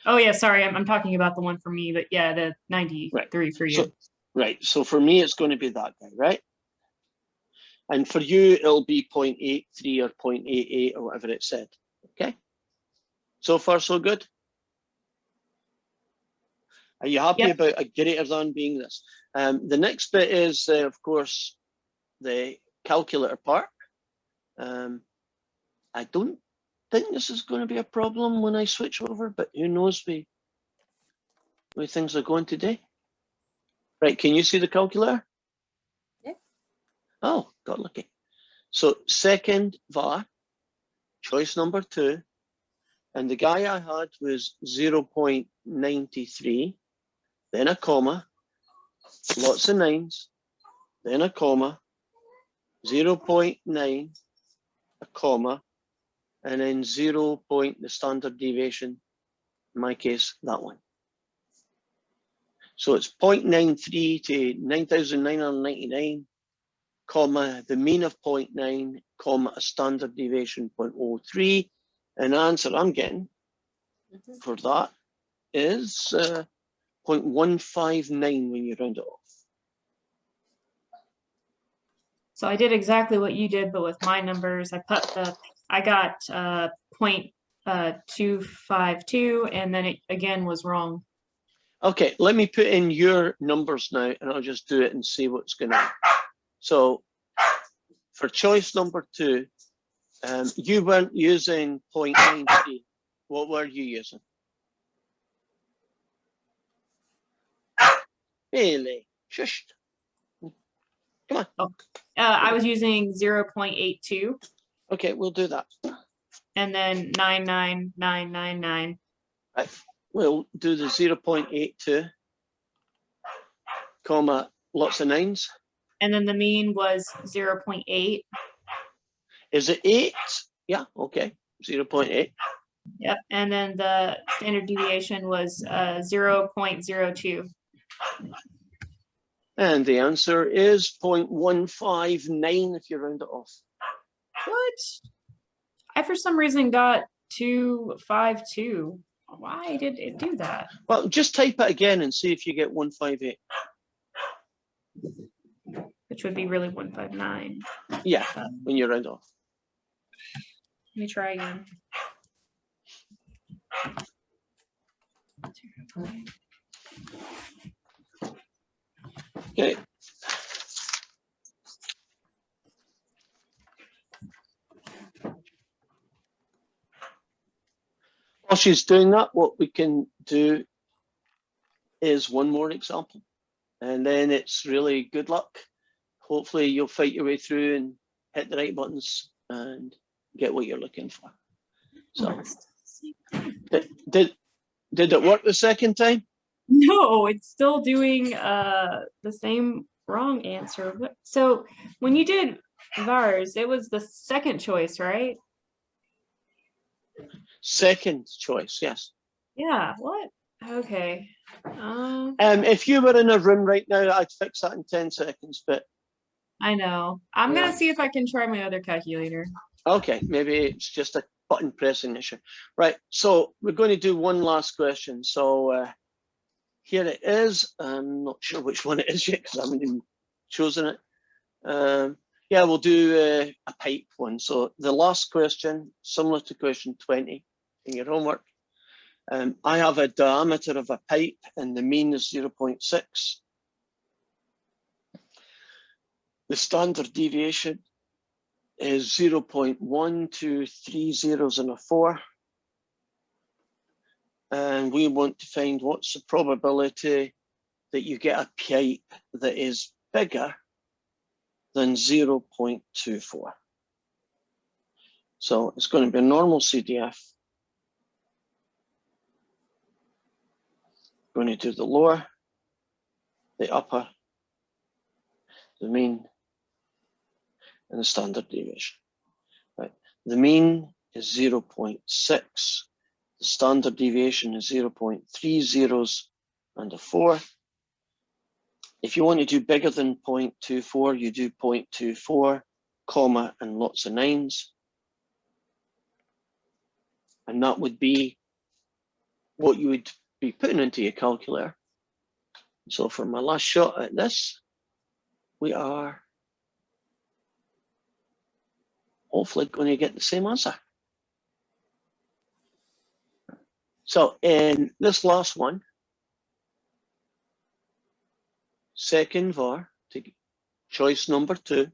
S8: Oh yeah, sorry, I'm talking about the one for me, but yeah, the 93 for you.
S1: So, right, so for me, it's going to be that guy, right? And for you, it'll be 0.83 or 0.88 or whatever it said, okay? So far, so good? Are you happy
S8: Yep.
S1: about a greater than being this? The next bit is, of course, the calculator part. I don't think this is going to be a problem when I switch over, but who knows where things are going today. Right, can you see the calculator?
S6: Yeah.
S1: Oh, got lucky. So second var, choice number 2, and the guy I had was 0.93, then a comma, lots of 9s, then a comma, 0.9, a comma, and then 0 point, the standard deviation, in my case, that one. So it's 0.93 to 9,999, comma, the mean of 0.9, comma, a standard deviation 0.03. And the answer I'm getting for that is 0.159 when you round it off.
S8: So I did exactly what you did, but with my numbers, I got 0.252, and then it again was wrong.
S1: Okay, let me put in your numbers now, and I'll just do it and see what's going on. So for choice number 2, you weren't using 0.93. What were you using? Really? Shush. Come on.
S8: Oh, I was using 0.82.
S1: Okay, we'll do that.
S8: And then 99999.
S1: Right. We'll do the 0.82, comma, lots of 9s.
S8: And then the mean was 0.8.
S1: Is it 8? Yeah, okay, 0.8.
S8: Yep. And then the standard deviation was 0.02.
S1: And the answer is 0.159 if you round it off.
S8: What? I for some reason got 252. Why did it do that?
S1: Well, just type it again and see if you get 158.
S8: Which would be really 159.
S1: Yeah, when you round off.
S8: Let me try again.
S1: Okay. While she's doing that, what we can do is one more example, and then it's really good luck. Hopefully you'll fight your way through and hit the right buttons and get what you're looking for. So did it work the second time?
S8: No, it's still doing the same wrong answer. So when you did VARS, it was the second choice, right?
S1: Second choice, yes.
S8: Yeah, what? Okay.
S1: If you were in a room right now, I'd fix that in 10 seconds, but
S8: I know. I'm gonna see if I can try my other calculator.
S1: okay, maybe it's just a button pressing issue. Right, so we're going to do one last question. So here it is. I'm not sure which one it is yet because I haven't even chosen it. Yeah, we'll do a pipe one. So the last question, similar to question 20 in your homework. I have a diameter of a pipe and the mean is 0.6. The standard deviation is 0.1, 2, 3 zeros and a 4. And we want to find what's the probability that you get a pipe that is bigger than 0.24. So it's going to be a normal CDF. Going to do the lower, the upper, the mean, and the standard deviation. Right. The mean is 0.6. The standard deviation is 0.3 zeros and a 4. If you want to do bigger than 0.24, you do 0.24, comma, and lots of nines. And that would be what you would be putting into your calculator. So for my last shot at this, we are hopefully going to get the same answer. So in this last one, second var, to choice number 2,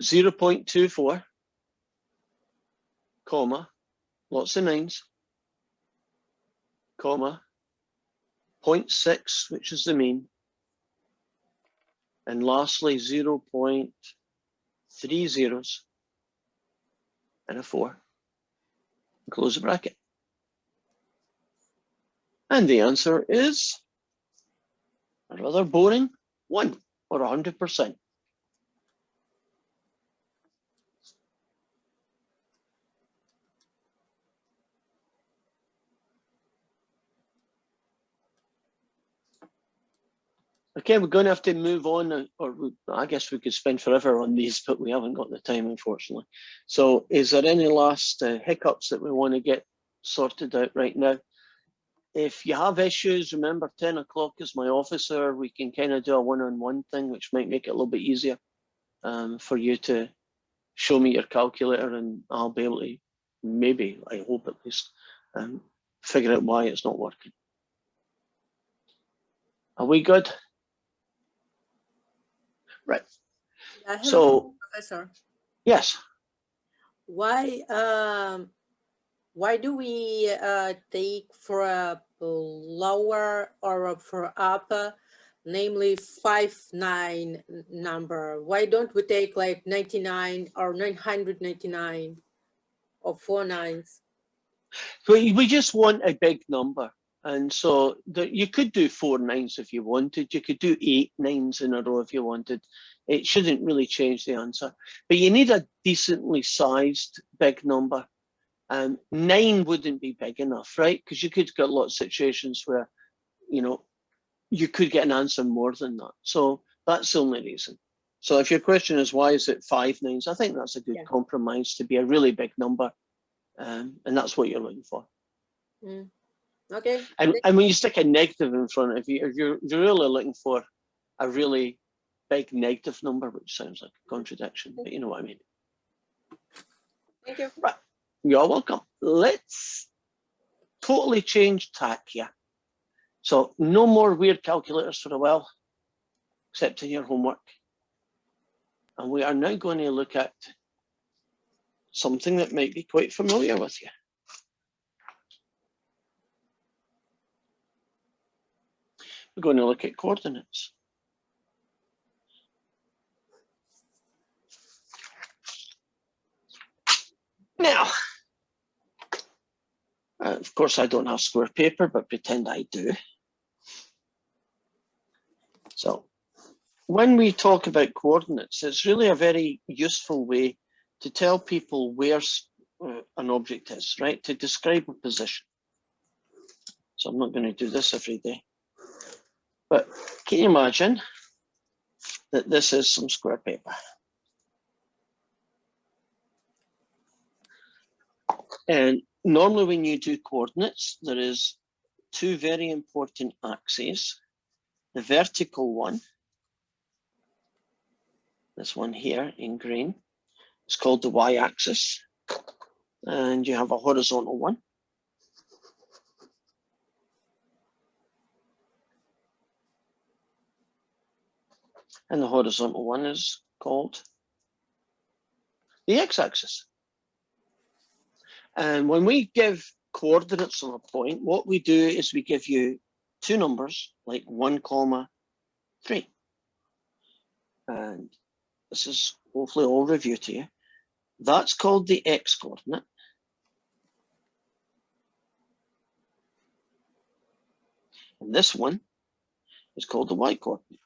S1: 0.24, comma, lots of nines, comma, 0.6, which is the mean, and lastly 0.3 zeros and a 4. Close the bracket. And the answer is a rather boring 1 or 100%. Okay, we're going to have to move on, I guess we could spend forever on these, but we haven't got the time, unfortunately. So is there any last hiccups that we want to get sorted out right now? If you have issues, remember 10 o'clock is my office hour. We can kind of do a one-on-one thing, which might make it a little bit easier for you to show me your calculator, and I'll be able to, maybe, I hope at least, figure out why it's not working. Are we good? Right. So,
S6: Professor.
S1: Yes.
S6: Why do we take for a lower or for upper, namely 59 number? Why don't we take like 99 or 999 or 4 nines?
S1: We just want a big number. And so you could do 4 nines if you wanted. You could do 8 nines in a row if you wanted. It shouldn't really change the answer. But you need a decently sized big number. 9 wouldn't be big enough, right? Because you could get a lot of situations where, you know, you could get an answer more than that. So that's the only reason. So if your question is why is it 5 nines, I think that's a good compromise to be a really big number. And that's what you're looking for.
S6: Mm. Okay.
S1: And when you stick a negative in front of you, you're really looking for a really big negative number, which sounds like a contradiction, but you know what I mean.
S6: Thank you.
S1: Right. You're welcome. Let's totally change tack here. So no more weird calculators for a while, except in your homework. And we are now going to look at something that might be quite familiar with you. We're going to look at coordinates. Now, of course, I don't have square paper, but pretend I do. So when we talk about coordinates, it's really a very useful way to tell people where an object is, right? To describe a position. So I'm not going to do this every day. But can you imagine that this is some square paper? And normally when you do coordinates, there is 2 very important axes. The vertical one, this one here in green, is called the y-axis. And you have a horizontal one. And the horizontal one is called the x-axis. And when we give coordinates on a point, what we do is we give you 2 numbers, like 1, 3. And this is hopefully all review to you. That's called the x-coordinate. And this one is called the y-coordinate.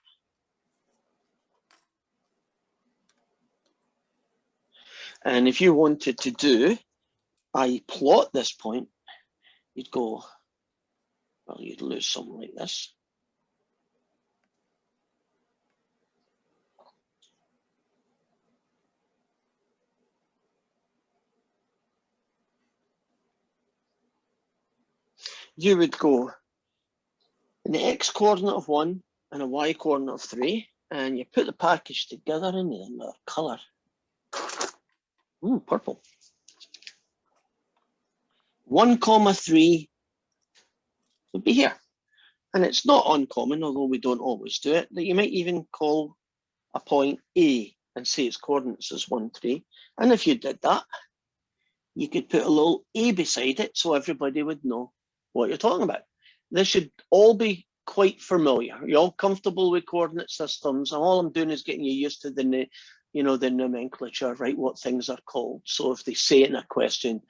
S1: And if you wanted to do, I plot this point, you'd go well, you'd lose something like this. You would go in the x coordinate of 1 and a y coordinate of 3, and you put the package together in another color. Ooh, purple. 1,3 would be here. And it's not uncommon, although we don't always do it, that you might even call a point A and say its coordinates is 1, 3. And if you did that, you could put a little A beside it so everybody would know what you're talking about. This should all be quite familiar. You're all comfortable with coordinate systems, and all I'm doing is getting you used to the nomenclature, right? What things are called. So if they say it in a question,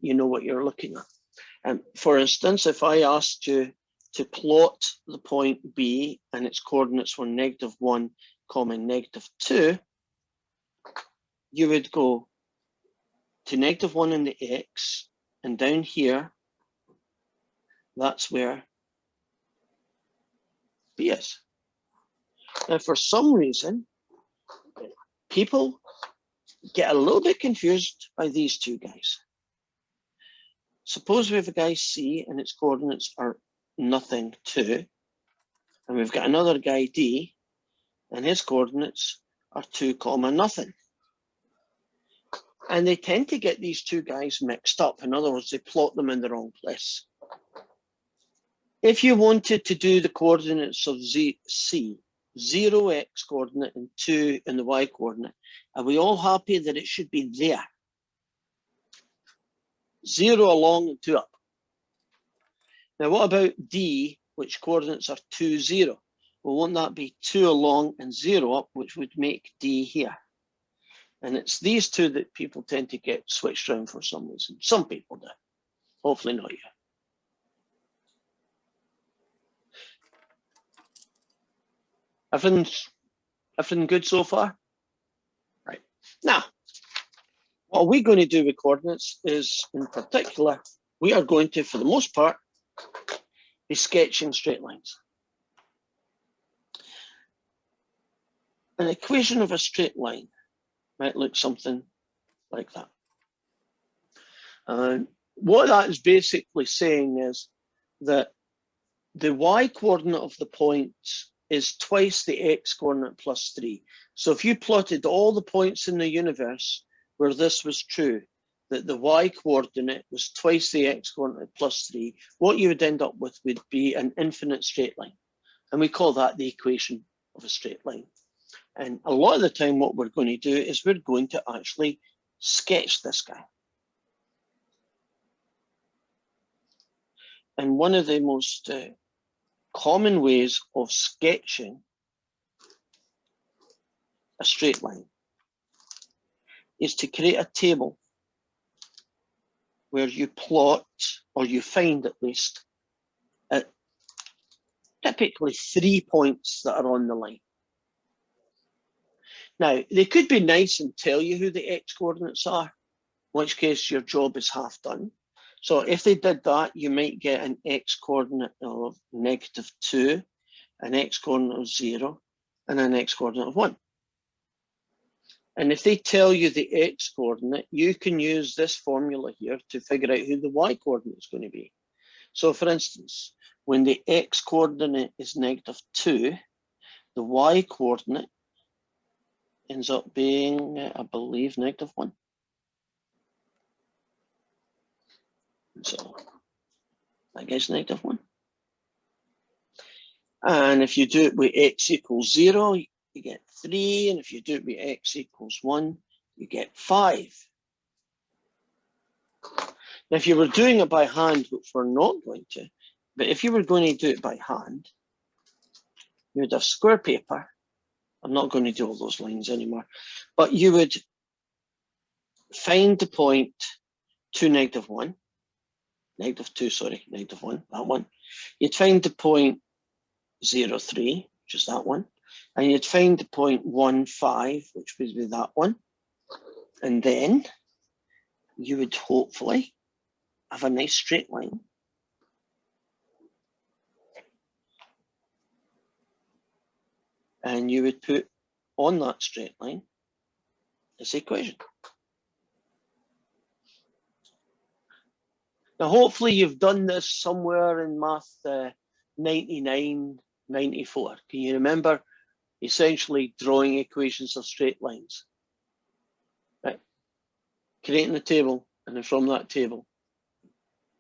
S1: you know what you're looking at. For instance, if I asked you to plot the point B and its coordinates were -1, -2, you would go to -1 in the X, and down here, that's where B is. Now, for some reason, people get a little bit confused by these two guys. Suppose we have a guy C and its coordinates are 0, 2, and we've got another guy D and his coordinates are 2, 0. And they tend to get these two guys mixed up. In other words, they plot them in the wrong place. If you wanted to do the coordinates of C, 0x coordinate and 2 in the y coordinate, are we all happy that it should be there? 0 along and 2 up. Now, what about D, which coordinates are 2, 0? Well, won't that be 2 along and 0 up, which would make D here? And it's these two that people tend to get switched around for some reason. Some people do. Hopefully not you. Everything good so far? Right. Now, what we're going to do with coordinates is, in particular, we are going to, for the most part, be sketching straight lines. An equation of a straight line might look something like that. What that is basically saying is that the y coordinate of the point is twice the x coordinate plus 3. So if you plotted all the points in the universe where this was true, that the y coordinate was twice the x coordinate plus 3, what you would end up with would be an infinite straight line. And we call that the equation of a straight line. And a lot of the time what we're going to do is we're going to actually sketch this guy. And one of the most common ways of sketching a straight line is to create a table where you plot, or you find at least, typically 3 points that are on the line. Now, they could be nice and tell you who the x coordinates are, in which case your job is half done. So if they did that, you might get an x coordinate of -2, an x coordinate of 0, and an x coordinate of 1. And if they tell you the x coordinate, you can use this formula here to figure out who the y coordinate is going to be. So for instance, when the x coordinate is -2, the y coordinate ends up being, I believe, -1. So I guess -1. And if you do it with x equals 0, you get 3. And if you do it with x equals 1, you get 5. Now, if you were doing it by hand, which we're not going to, but if you were going to do it by hand, you would have square paper. I'm not going to do all those lines anymore, but you would find the point 2, -1. -2, sorry, -1, that one. You'd find the point 0, 3, which is that one. And you'd find the point 1, 5, which would be that one. And then you would hopefully have a nice straight line and you would put on that straight line this equation. Now, hopefully you've done this somewhere in math 99, 94. Can you remember essentially drawing equations of straight lines? Right. Creating a table, and then from that table,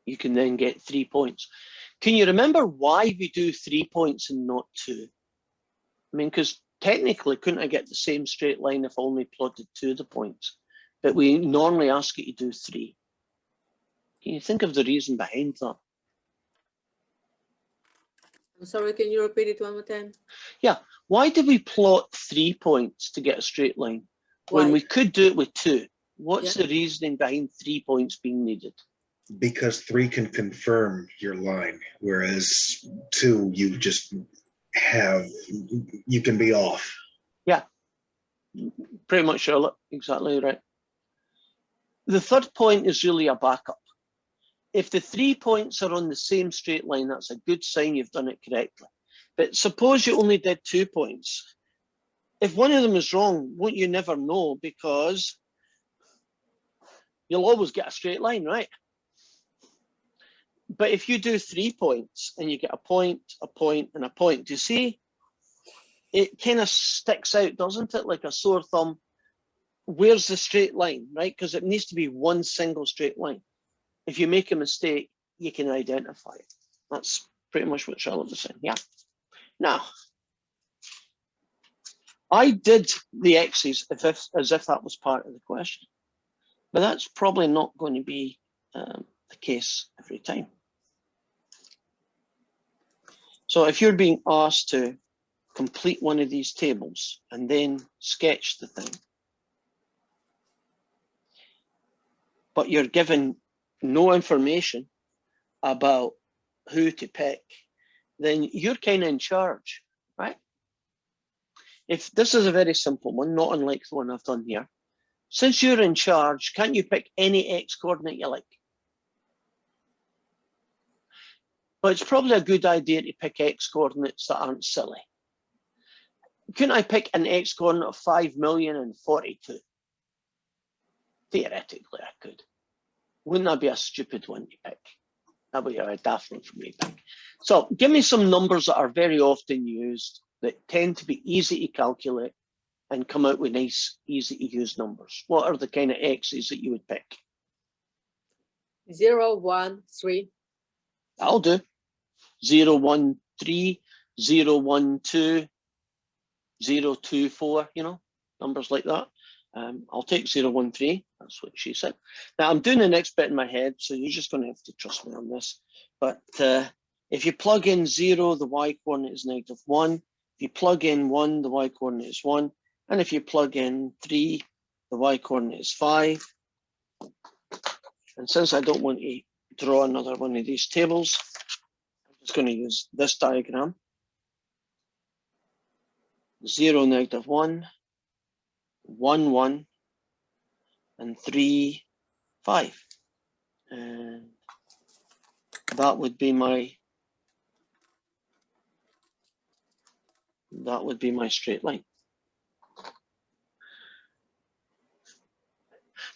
S1: you can then get 3 points. Can you remember why we do 3 points and not 2? I mean, because technically, couldn't I get the same straight line if I only plotted 2 of the points? But we normally ask you to do 3. Can you think of the reason behind that?
S6: I'm sorry, can you repeat it one more time?
S1: Yeah, why did we plot 3 points to get a straight line when
S6: Why?
S1: we could do it with 2? What's
S6: Yeah.
S1: the reasoning behind 3 points being needed?
S9: Because 3 can confirm your line, whereas 2, you just have, you can be off.
S1: Yeah, pretty much, Charlotte, exactly right. The third point is really a backup. If the 3 points are on the same straight line, that's a good sign you've done it correctly. But suppose you only did 2 points. If one of them is wrong, won't you never know, because you'll always get a straight line, right? But if you do 3 points and you get a point, and a point, do you see? It kind of sticks out, doesn't it? Like a sore thumb. Where's the straight line, right? Because it needs to be one single straight line. If you make a mistake, you can identify it. That's pretty much what Charlotte was saying. Yeah. Now, I did the X's as if that was part of the question, but that's probably not going to be the case every time. So if you're being asked to complete one of these tables and then sketch the thing, but you're given no information about who to pick, then you're kind of in charge, right? If this is a very simple one, not unlike the one I've done here, since you're in charge, can't you pick any X coordinate you like? But it's probably a good idea to pick X coordinates that aren't silly. Couldn't I pick an X coordinate of 5,042,000? Theoretically, I could. Wouldn't that be a stupid one to pick? That would be a daft one for me to pick. So give me some numbers that are very often used that tend to be easy to calculate and come out with nice, easy to use numbers. What are the kind of X's that you would pick?
S6: 0, 1, 3.
S1: I'll do. 0, 1, 3, 0, 1, 2, 0, 2, 4, you know, numbers like that. I'll take 0, 1, 3. That's what she said. Now I'm doing the next bit in my head, so you're just going to have to trust me on this. But if you plug in 0, the y coordinate is -1. If you plug in 1, the y coordinate is 1. And if you plug in 3, the y coordinate is 5. And since I don't want to draw another one of these tables, I'm just going to use this diagram. 0, -1, 1, 1, and 3, 5. And that would be my straight line.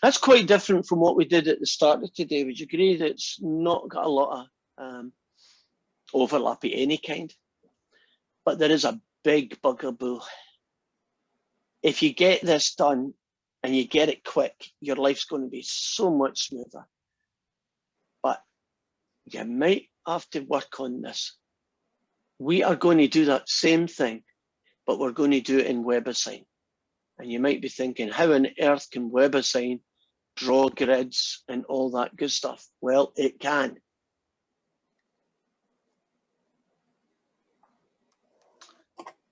S1: That's quite different from what we did at the start of today. Would you agree that it's not got a lot of overlap of any kind? But there is a big bugaboo. If you get this done and you get it quick, your life's going to be so much smoother. But you might have to work on this. We are going to do that same thing, but we're going to do it in WebAssign. And you might be thinking, how on earth can WebAssign draw grids and all that good stuff? Well, it can.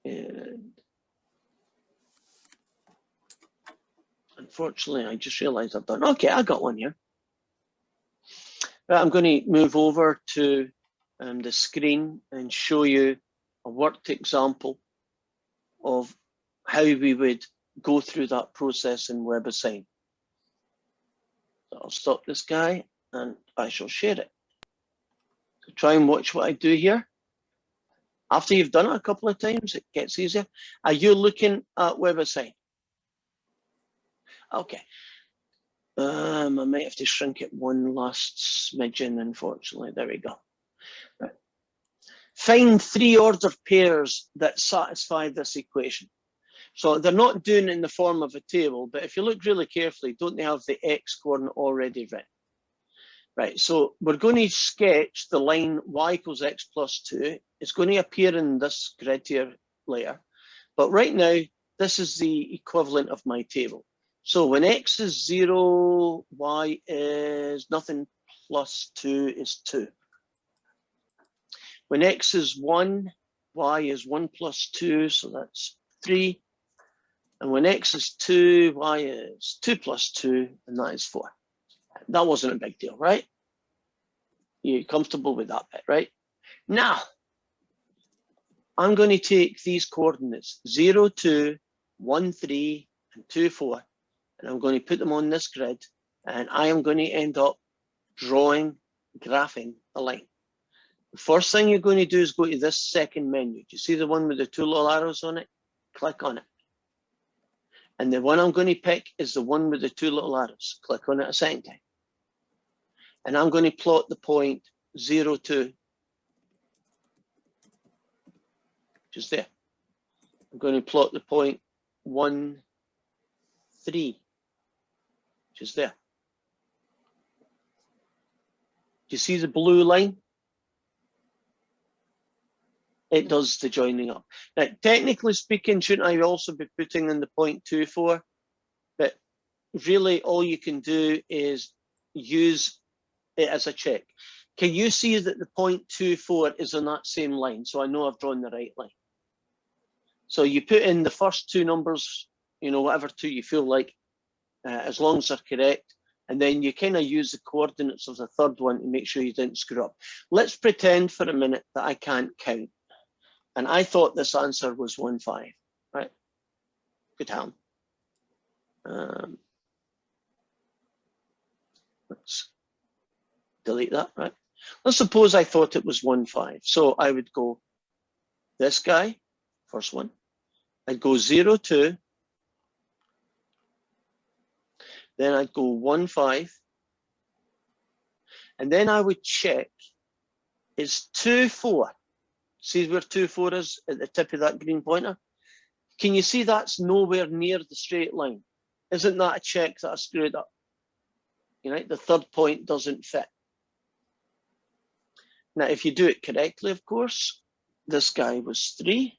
S1: And unfortunately, I just realized I've done, okay, I got one here. I'm going to move over to the screen and show you a worked example of how we would go through that process in WebAssign. So I'll stop this guy and I shall share it. So try and watch what I do here. After you've done it a couple of times, it gets easier. Are you looking at WebAssign? Okay. I might have to shrink it one last smidgen, unfortunately. There we go. Right. Find 3 ordered pairs that satisfy this equation. So they're not doing it in the form of a table, but if you look really carefully, don't they have the x coordinate already written? Right, so we're going to sketch the line y equals x plus 2. It's going to appear in this grid here later. But right now, this is the equivalent of my table. So when x is 0, y is nothing plus 2 is 2. When x is 1, y is 1 plus 2, so that's 3. And when x is 2, y is 2 plus 2, and that is 4. That wasn't a big deal, right? You're comfortable with that bit, right? Now, I'm going to take these coordinates 0, 2, 1, 3, and 2, 4, and I'm going to put them on this grid, and I am going to end up graphing a line. The first thing you're going to do is go to this second menu. Do you see the one with the 2 little arrows on it? Click on it. And the one I'm going to pick is the one with the 2 little arrows. Click on it a second time. And I'm going to plot the point 0, 2, which is there. I'm going to plot the point 1, 3, which is there. Do you see the blue line? It does the joining up. Now, technically speaking, shouldn't I also be putting in the 0.24? But really, all you can do is use it as a check. Can you see that the 0.24 is on that same line? So I know I've drawn the right line. So you put in the first 2 numbers, you know, whatever 2 you feel like, as long as they're correct. And then you kind of use the coordinates of the third one to make sure you didn't screw up. Let's pretend for a minute that I can't count. And I thought this answer was 1, 5, right? Good help. Let's delete that, right? Let's suppose I thought it was 1, 5. So I would go this guy, first one. I'd go 0, 2. Then I'd go 1, 5. And then I would check, is 2, 4. See where 2, 4 is at the tip of that green pointer? Can you see that's nowhere near the straight line? Isn't that a check that I screwed up? You know, the third point doesn't fit. Now, if you do it correctly, of course, this guy was 3.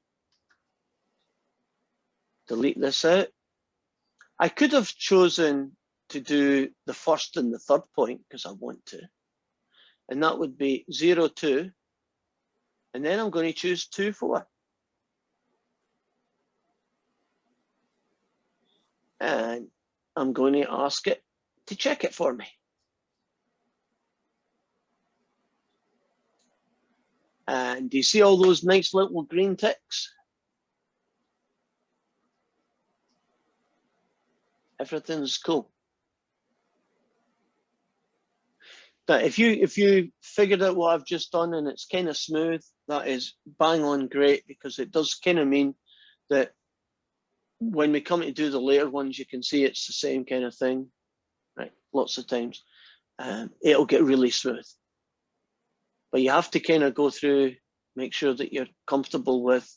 S1: Delete this out. I could have chosen to do the first and the third point because I want to. And that would be 0, 2. And then I'm going to choose 2, 4. And I'm going to ask it to check it for me. And do you see all those nice little green ticks? Everything's cool. But if you figured out what I've just done and it's kind of smooth, that is bang on great, because it does kind of mean that when we come to do the later ones, you can see it's the same kind of thing, right? Lots of times. It'll get really smooth. But you have to kind of go through, make sure that you're comfortable with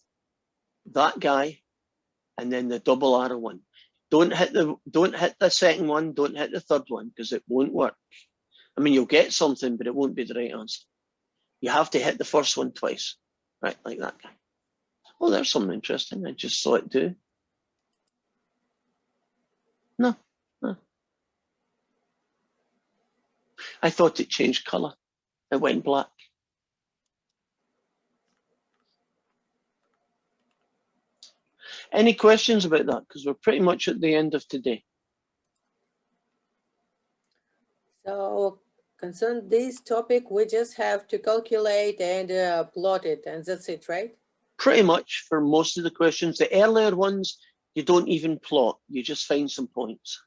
S1: that guy and then the double arrow one. Don't hit the second one, don't hit the third one, because it won't work. I mean, you'll get something, but it won't be the right answer. You have to hit the first one twice, right? Like that guy. Oh, there's something interesting. I just saw it do. No. I thought it changed color. It went black. Any questions about that? Because we're pretty much at the end of today.
S6: So, concern this topic, we just have to calculate and plot it, and that's it, right?
S1: Pretty much for most of the questions. The earlier ones, you don't even plot. You just find some points.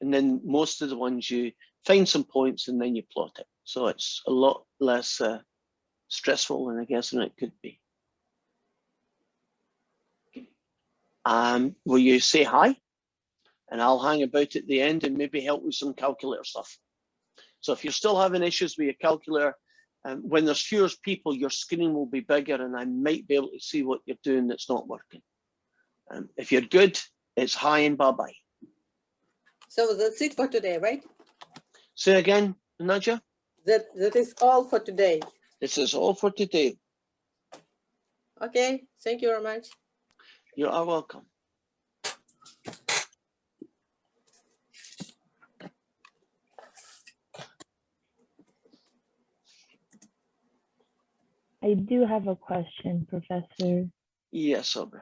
S1: And then most of the ones, you find some points and then you plot it. So it's a lot less stressful than I guess than it could be. Will you say hi? And I'll hang about at the end and maybe help with some calculator stuff. So if you're still having issues with your calculator, when there's fewer people, your screen will be bigger and I might be able to see what you're doing that's not working. If you're good, it's hi and bye-bye.
S6: So that's it for today, right?
S1: Say again, Nadja?
S6: That is all for today.
S1: This is all for today.
S6: Okay, thank you very much.
S1: You are welcome.
S10: I do have a question, Professor.
S1: Yes, Aubrey.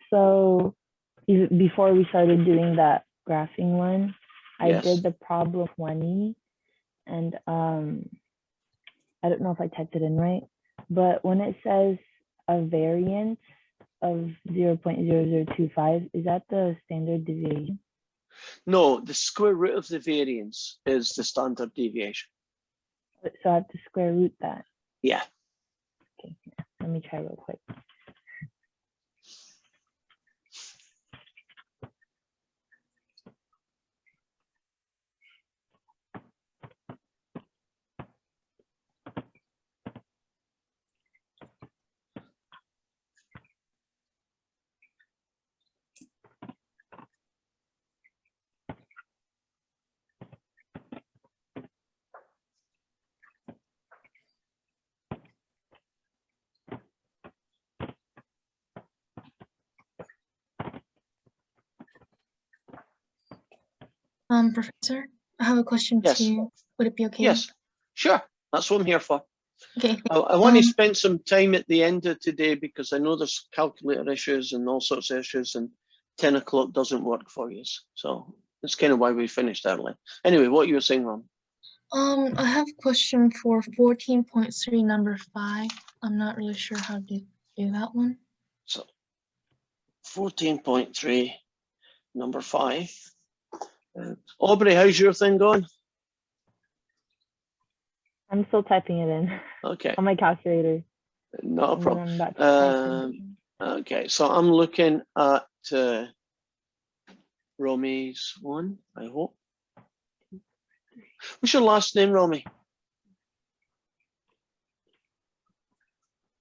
S10: So before we started doing that graphing one,
S1: Yes.
S10: I did the problem 20, and I don't know if I typed it in right, but when it says a variance of 0.0025, is that the standard deviation?
S1: No, the square root of the variance is the standard deviation.
S10: So I have to square root that.
S1: Yeah.
S10: Okay, let me try real quick.
S11: Professor, I have a question
S1: Yes.
S11: too. Would it be okay?
S1: Yes, sure. That's what I'm here for.
S11: Okay.
S1: I want to spend some time at the end of today because I know there's calculator issues and all sorts of issues, and 10 o'clock doesn't work for you. So that's kind of why we finished early. Anyway, what you were saying, Ron?
S11: I have a question for 14.3, number 5. I'm not really sure how to do that one.
S1: So 14.3, number 5. Aubrey, how's your thing going?
S10: I'm still typing it in.
S1: Okay.
S10: On my calculator.
S1: No
S10: And then
S1: problem.
S10: I'm about to type it.
S1: Okay, so I'm looking at Romy's one, I hope. What's your last name, Romy?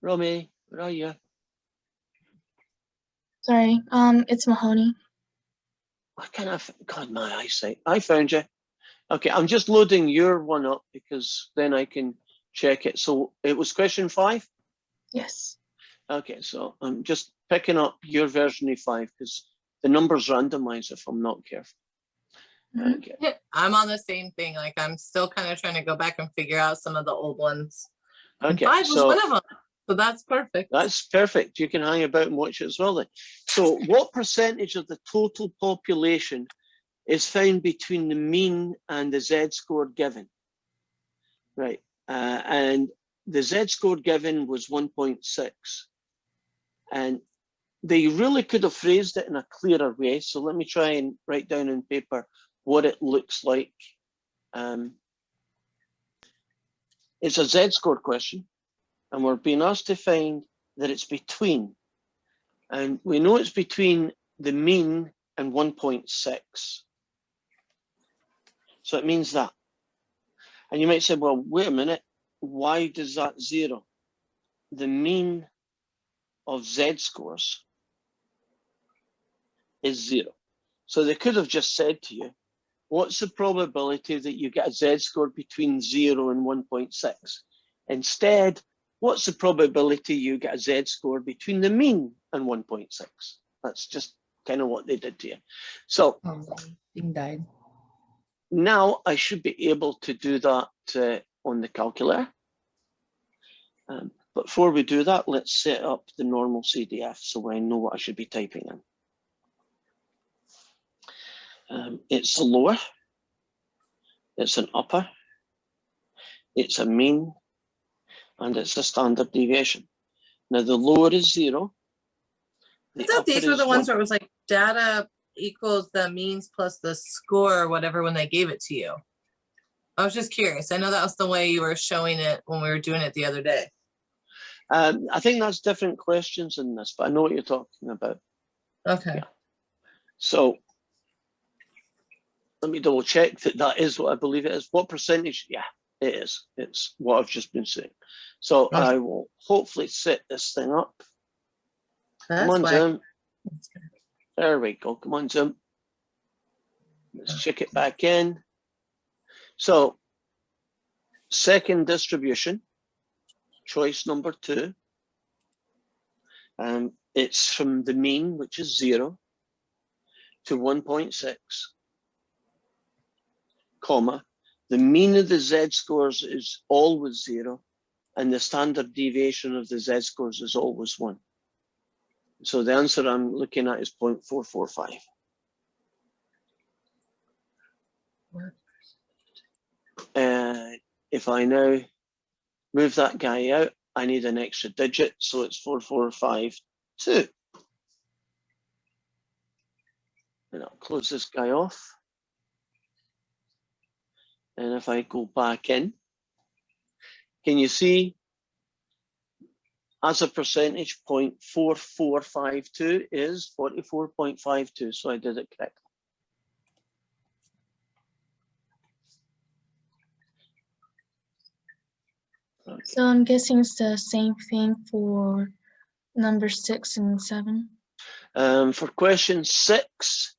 S1: Romy, where are you?
S11: Sorry, it's Mahoney.
S1: I can't have, God, my eyesight. I found you. Okay, I'm just loading your one up because then I can check it. So it was question 5?
S11: Yes.
S1: Okay, so I'm just picking up your version of 5 because the numbers randomize if I'm not careful. Okay.
S5: I'm on the same thing. Like I'm still kind of trying to go back and figure out some of the old ones.
S1: Okay,
S5: And 5 was
S1: so
S5: one of them. So that's perfect.
S1: that's perfect. You can hang about and watch it as well then. So what percentage of the total population is found between the mean and the Z-score given? Right, and the Z-score given was 1.6. And they really could have phrased it in a clearer way. So let me try and write down on paper what it looks like. It's a Z-score question, and we're being asked to find that it's between. And we know it's between the mean and 1.6. So it means that. And you might say, well, wait a minute, why does that 0? The mean of Z-scores is 0. So they could have just said to you, what's the probability that you get a Z-score between 0 and 1.6? Instead, what's the probability you get a Z-score between the mean and 1.6? That's just kind of what they did to you. So
S11: Thing died.
S1: now I should be able to do that on the calculator. But before we do that, let's set up the normal CDF so I know what I should be typing in. It's a lower, it's an upper, it's a mean, and it's a standard deviation. Now the lower is 0.
S5: I thought these were the ones where it was like data equals the means plus the score or whatever when they gave it to you. I was just curious. I know that was the way you were showing it when we were doing it the other day.
S1: I think that's different questions in this, but I know what you're talking about.
S5: Okay.
S1: Yeah. So let me double check that that is what I believe it is. What percentage? Yeah, it is. It's what I've just been saying. So
S5: Okay.
S1: I will hopefully set this thing up. Come
S5: That's
S1: on,
S5: why.
S1: Zoom. There we go. Come on, Zoom. Let's check it back in. So second distribution, choice number 2. It's from the mean, which is 0, to 1.6, comma. The mean of the z-scores is always 0, and the standard deviation of the z-scores is always 1. So the answer I'm looking at is 0.445. If I now move that guy out, I need an extra digit, so it's 4452. And I'll close this guy off. And if I go back in, can you see as a percentage, 0.4452 is 44.52, so I did it correctly. Okay.
S11: So I'm guessing it's the same thing for number 6 and 7.
S1: For question 6,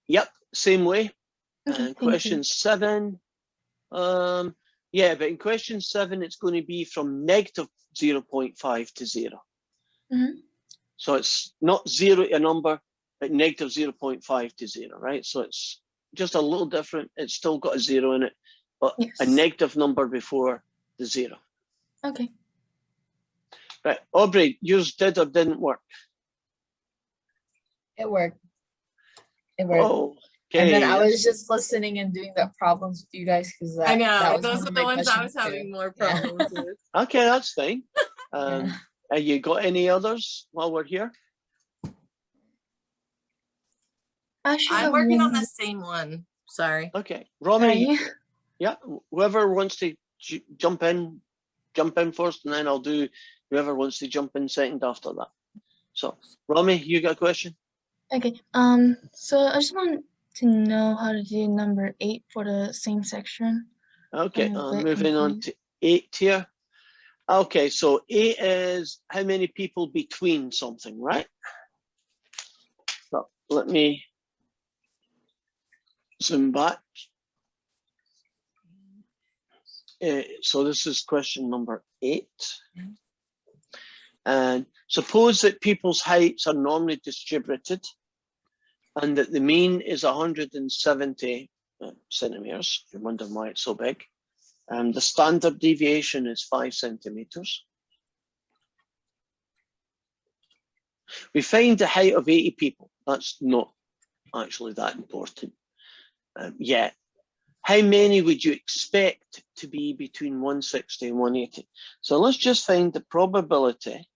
S1: yep, same way.
S11: Okay,
S1: And question 7, yeah, but in question 7, it's going to be from negative 0.5 to 0.
S11: Mhm.
S1: So it's not 0 a number, but negative 0.5 to 0, right? So it's just a little different. It's still got a 0 in it, but a
S11: Yes.
S1: negative number before the 0.
S11: Okay.
S1: Right, Aubrey, yours did or didn't work?
S12: It worked. It worked.
S1: Oh, okay.
S12: And then I was just listening and doing the problems with you guys because
S5: I know.
S12: that was
S5: Those
S12: one
S5: are
S12: of
S5: the
S12: my
S5: ones I was
S12: questions
S5: having
S12: too.
S5: more
S12: Yeah.
S5: problems with.
S1: Okay, that's fine.
S12: Yeah.
S1: Have you got any others while we're here?
S11: Actually,
S5: I'm working on the same one. Sorry.
S1: Okay, Romy,
S11: Sorry.
S1: yeah, whoever wants to jump in first, and then I'll do whoever wants to jump in second after that. So, Romy, you got a question?
S11: Okay. So I just want to know how to do number 8 for the same section.
S1: Okay,
S11: I'm a
S1: I'm
S11: bit
S1: moving on
S11: confused.
S1: to 8 here. Okay, so 8 is how many people between something, right? So let me zoom back. So this is question number 8. And suppose that people's heights are normally distributed and that the mean is 170 centimeters. You're wondering why it's so big. And the standard deviation is 5 centimeters. We find the height of 80 people. That's not actually that important yet. How many would you expect to be between 160 and 180? So let's just find the probability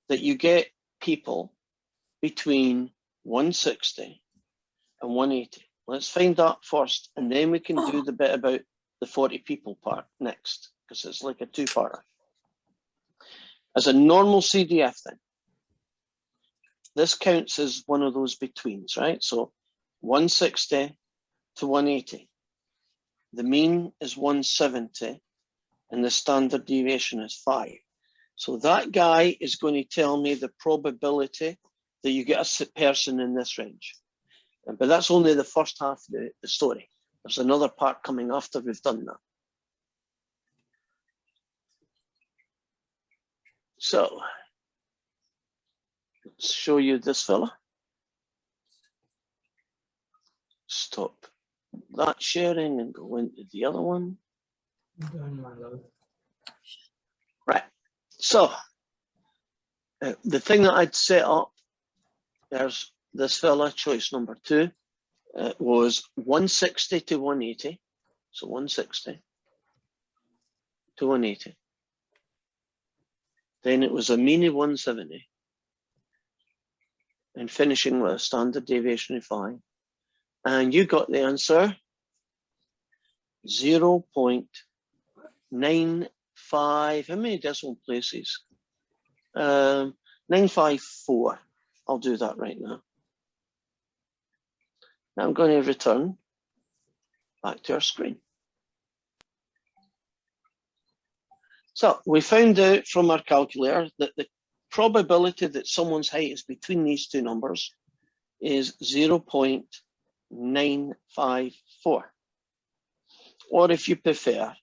S1: that you get people between 160 and 180. Let's find that first, and then we can do the bit about the 40 people part next, because it's like a 2-parter. As a normal CDF then, this counts as one of those betweens, right? So 160 to 180. The mean is 170 and the standard deviation is 5. So that guy is going to tell me the probability that you get a person in this range. But that's only the first half of the story. There's another part coming after we've done that. So let's show you this fella. Stop that sharing and go into the other one. Right. So the thing that I'd set up, there's this fella, choice number 2, was 160 to 180. So 160 to 180. Then it was a mean of 170. And finishing with a standard deviation of 5. And you got the answer 0.9 5, how many decimal places? 954. I'll do that right now. Now I'm going to return back to our screen. So we found out from our calculator that the probability that someone's height is between these two numbers is 0.954. Or if you prefer,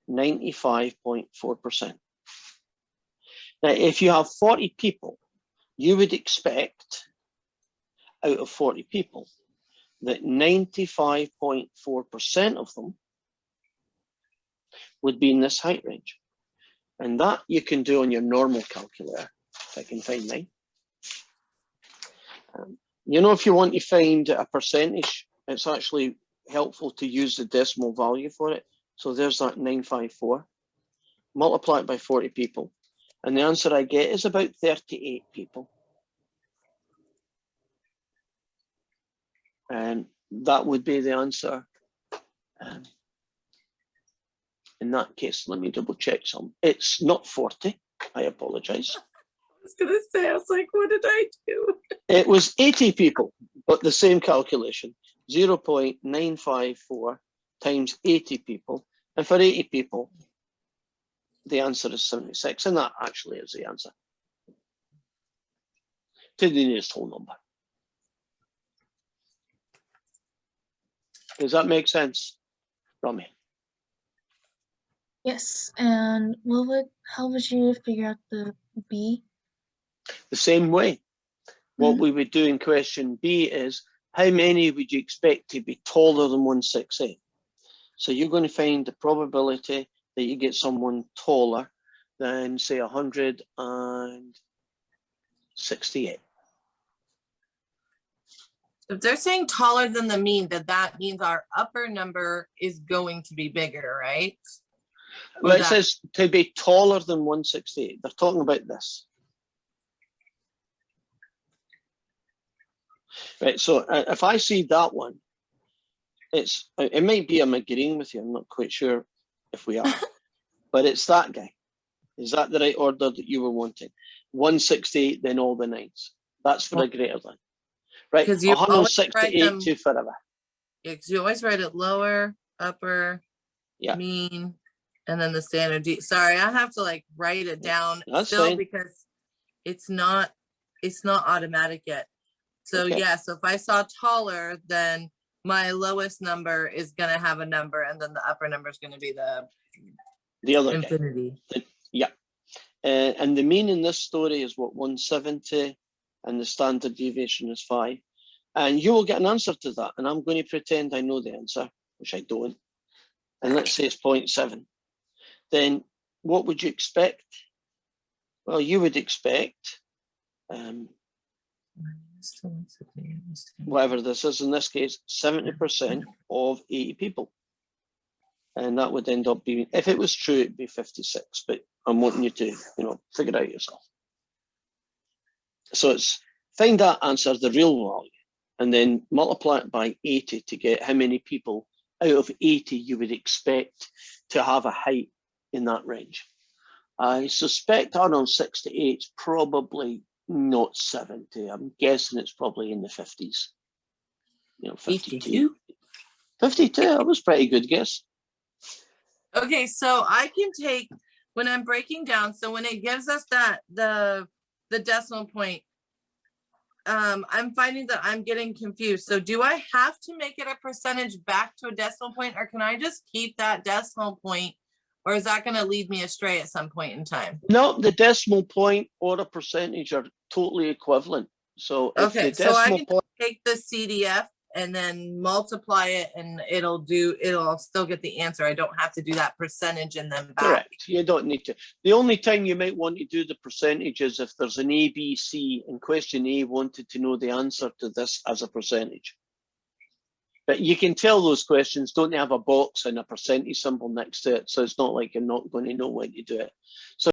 S1: 95.4%. Now, if you have 40 people, you would expect out of 40 people that 95.4% of them would be in this height range. And that you can do on your normal calculator, if I can find mine. You know, if you want to find a percentage, it's actually helpful to use the decimal value for it. So there's that 954. Multiply it by 40 people. And the answer I get is about 38 people. And that would be the answer. In that case, let me double check some. It's not 40. I apologize.
S5: I was going to say, I was like, what did I do?
S1: It was 80 people, but the same calculation. 0.954 times 80 people. And for 80 people, the answer is 76. And that actually is the answer to the nearest whole number. Does that make sense, Rami?
S11: Yes, and how would you figure out the B?
S1: The same way. What we would do in question B is, how many would you expect to be taller than 168? So you're going to find the probability that you get someone taller than, say, 168.
S5: If they're saying taller than the mean, that means our upper number is going to be bigger, right?
S1: Well, it says to be taller than 168. They're talking about this. Right, so if I see that one, it might be I'm agreeing with you. I'm not quite sure if we are, but it's that guy. Is that the right order that you were wanting? 168, then all the nines. That's for a greater than. Right, 168 to forever.
S5: Because you always write it lower, upper, mean, and then the standard. Sorry, I have to like write it down.
S1: That's
S5: still
S1: fine.
S5: Because it's not automatic yet. So yeah, so if I saw taller, then my lowest number is gonna have a number, and then the upper number is gonna be the
S1: other
S5: infinity.
S1: Yeah, and the mean in this story is what, 170, and the standard deviation is 5. And you will get an answer to that, and I'm going to pretend I know the answer, which I don't. And let's say it's 0.7. Then what would you expect? Well, you would expect whatever this is, in this case, 70% of 80 people. And that would end up being, if it was true, it'd be 56, but I'm wanting you to, figure it out yourself. So it's find that answer, the real value, and then multiply it by 80 to get how many people out of 80 you would expect to have a height in that range. I suspect Arnold 68 is probably not 70. I'm guessing it's probably in the 50s. 52. 52, that was pretty good guess.
S5: Okay, so I can take, when I'm breaking down, so when it gives us that, the decimal point, I'm finding that I'm getting confused. So do I have to make it a percentage back to a decimal point, or can I just keep that decimal point, or is that going to lead me astray at some point in time?
S1: No, the decimal point or a percentage are totally equivalent. So if the decimal
S5: I can
S1: point,
S5: take the CDF and then multiply it, and it'll still get the answer. I don't have to do that percentage and then back.
S1: Correct. You don't need to. The only time you might want to do the percentage is if there's an A, B, C, and question A wanted to know the answer to this as a percentage. But you can tell those questions don't have a box and a percentage symbol next to it, so it's not like you're not going to know when you do it. So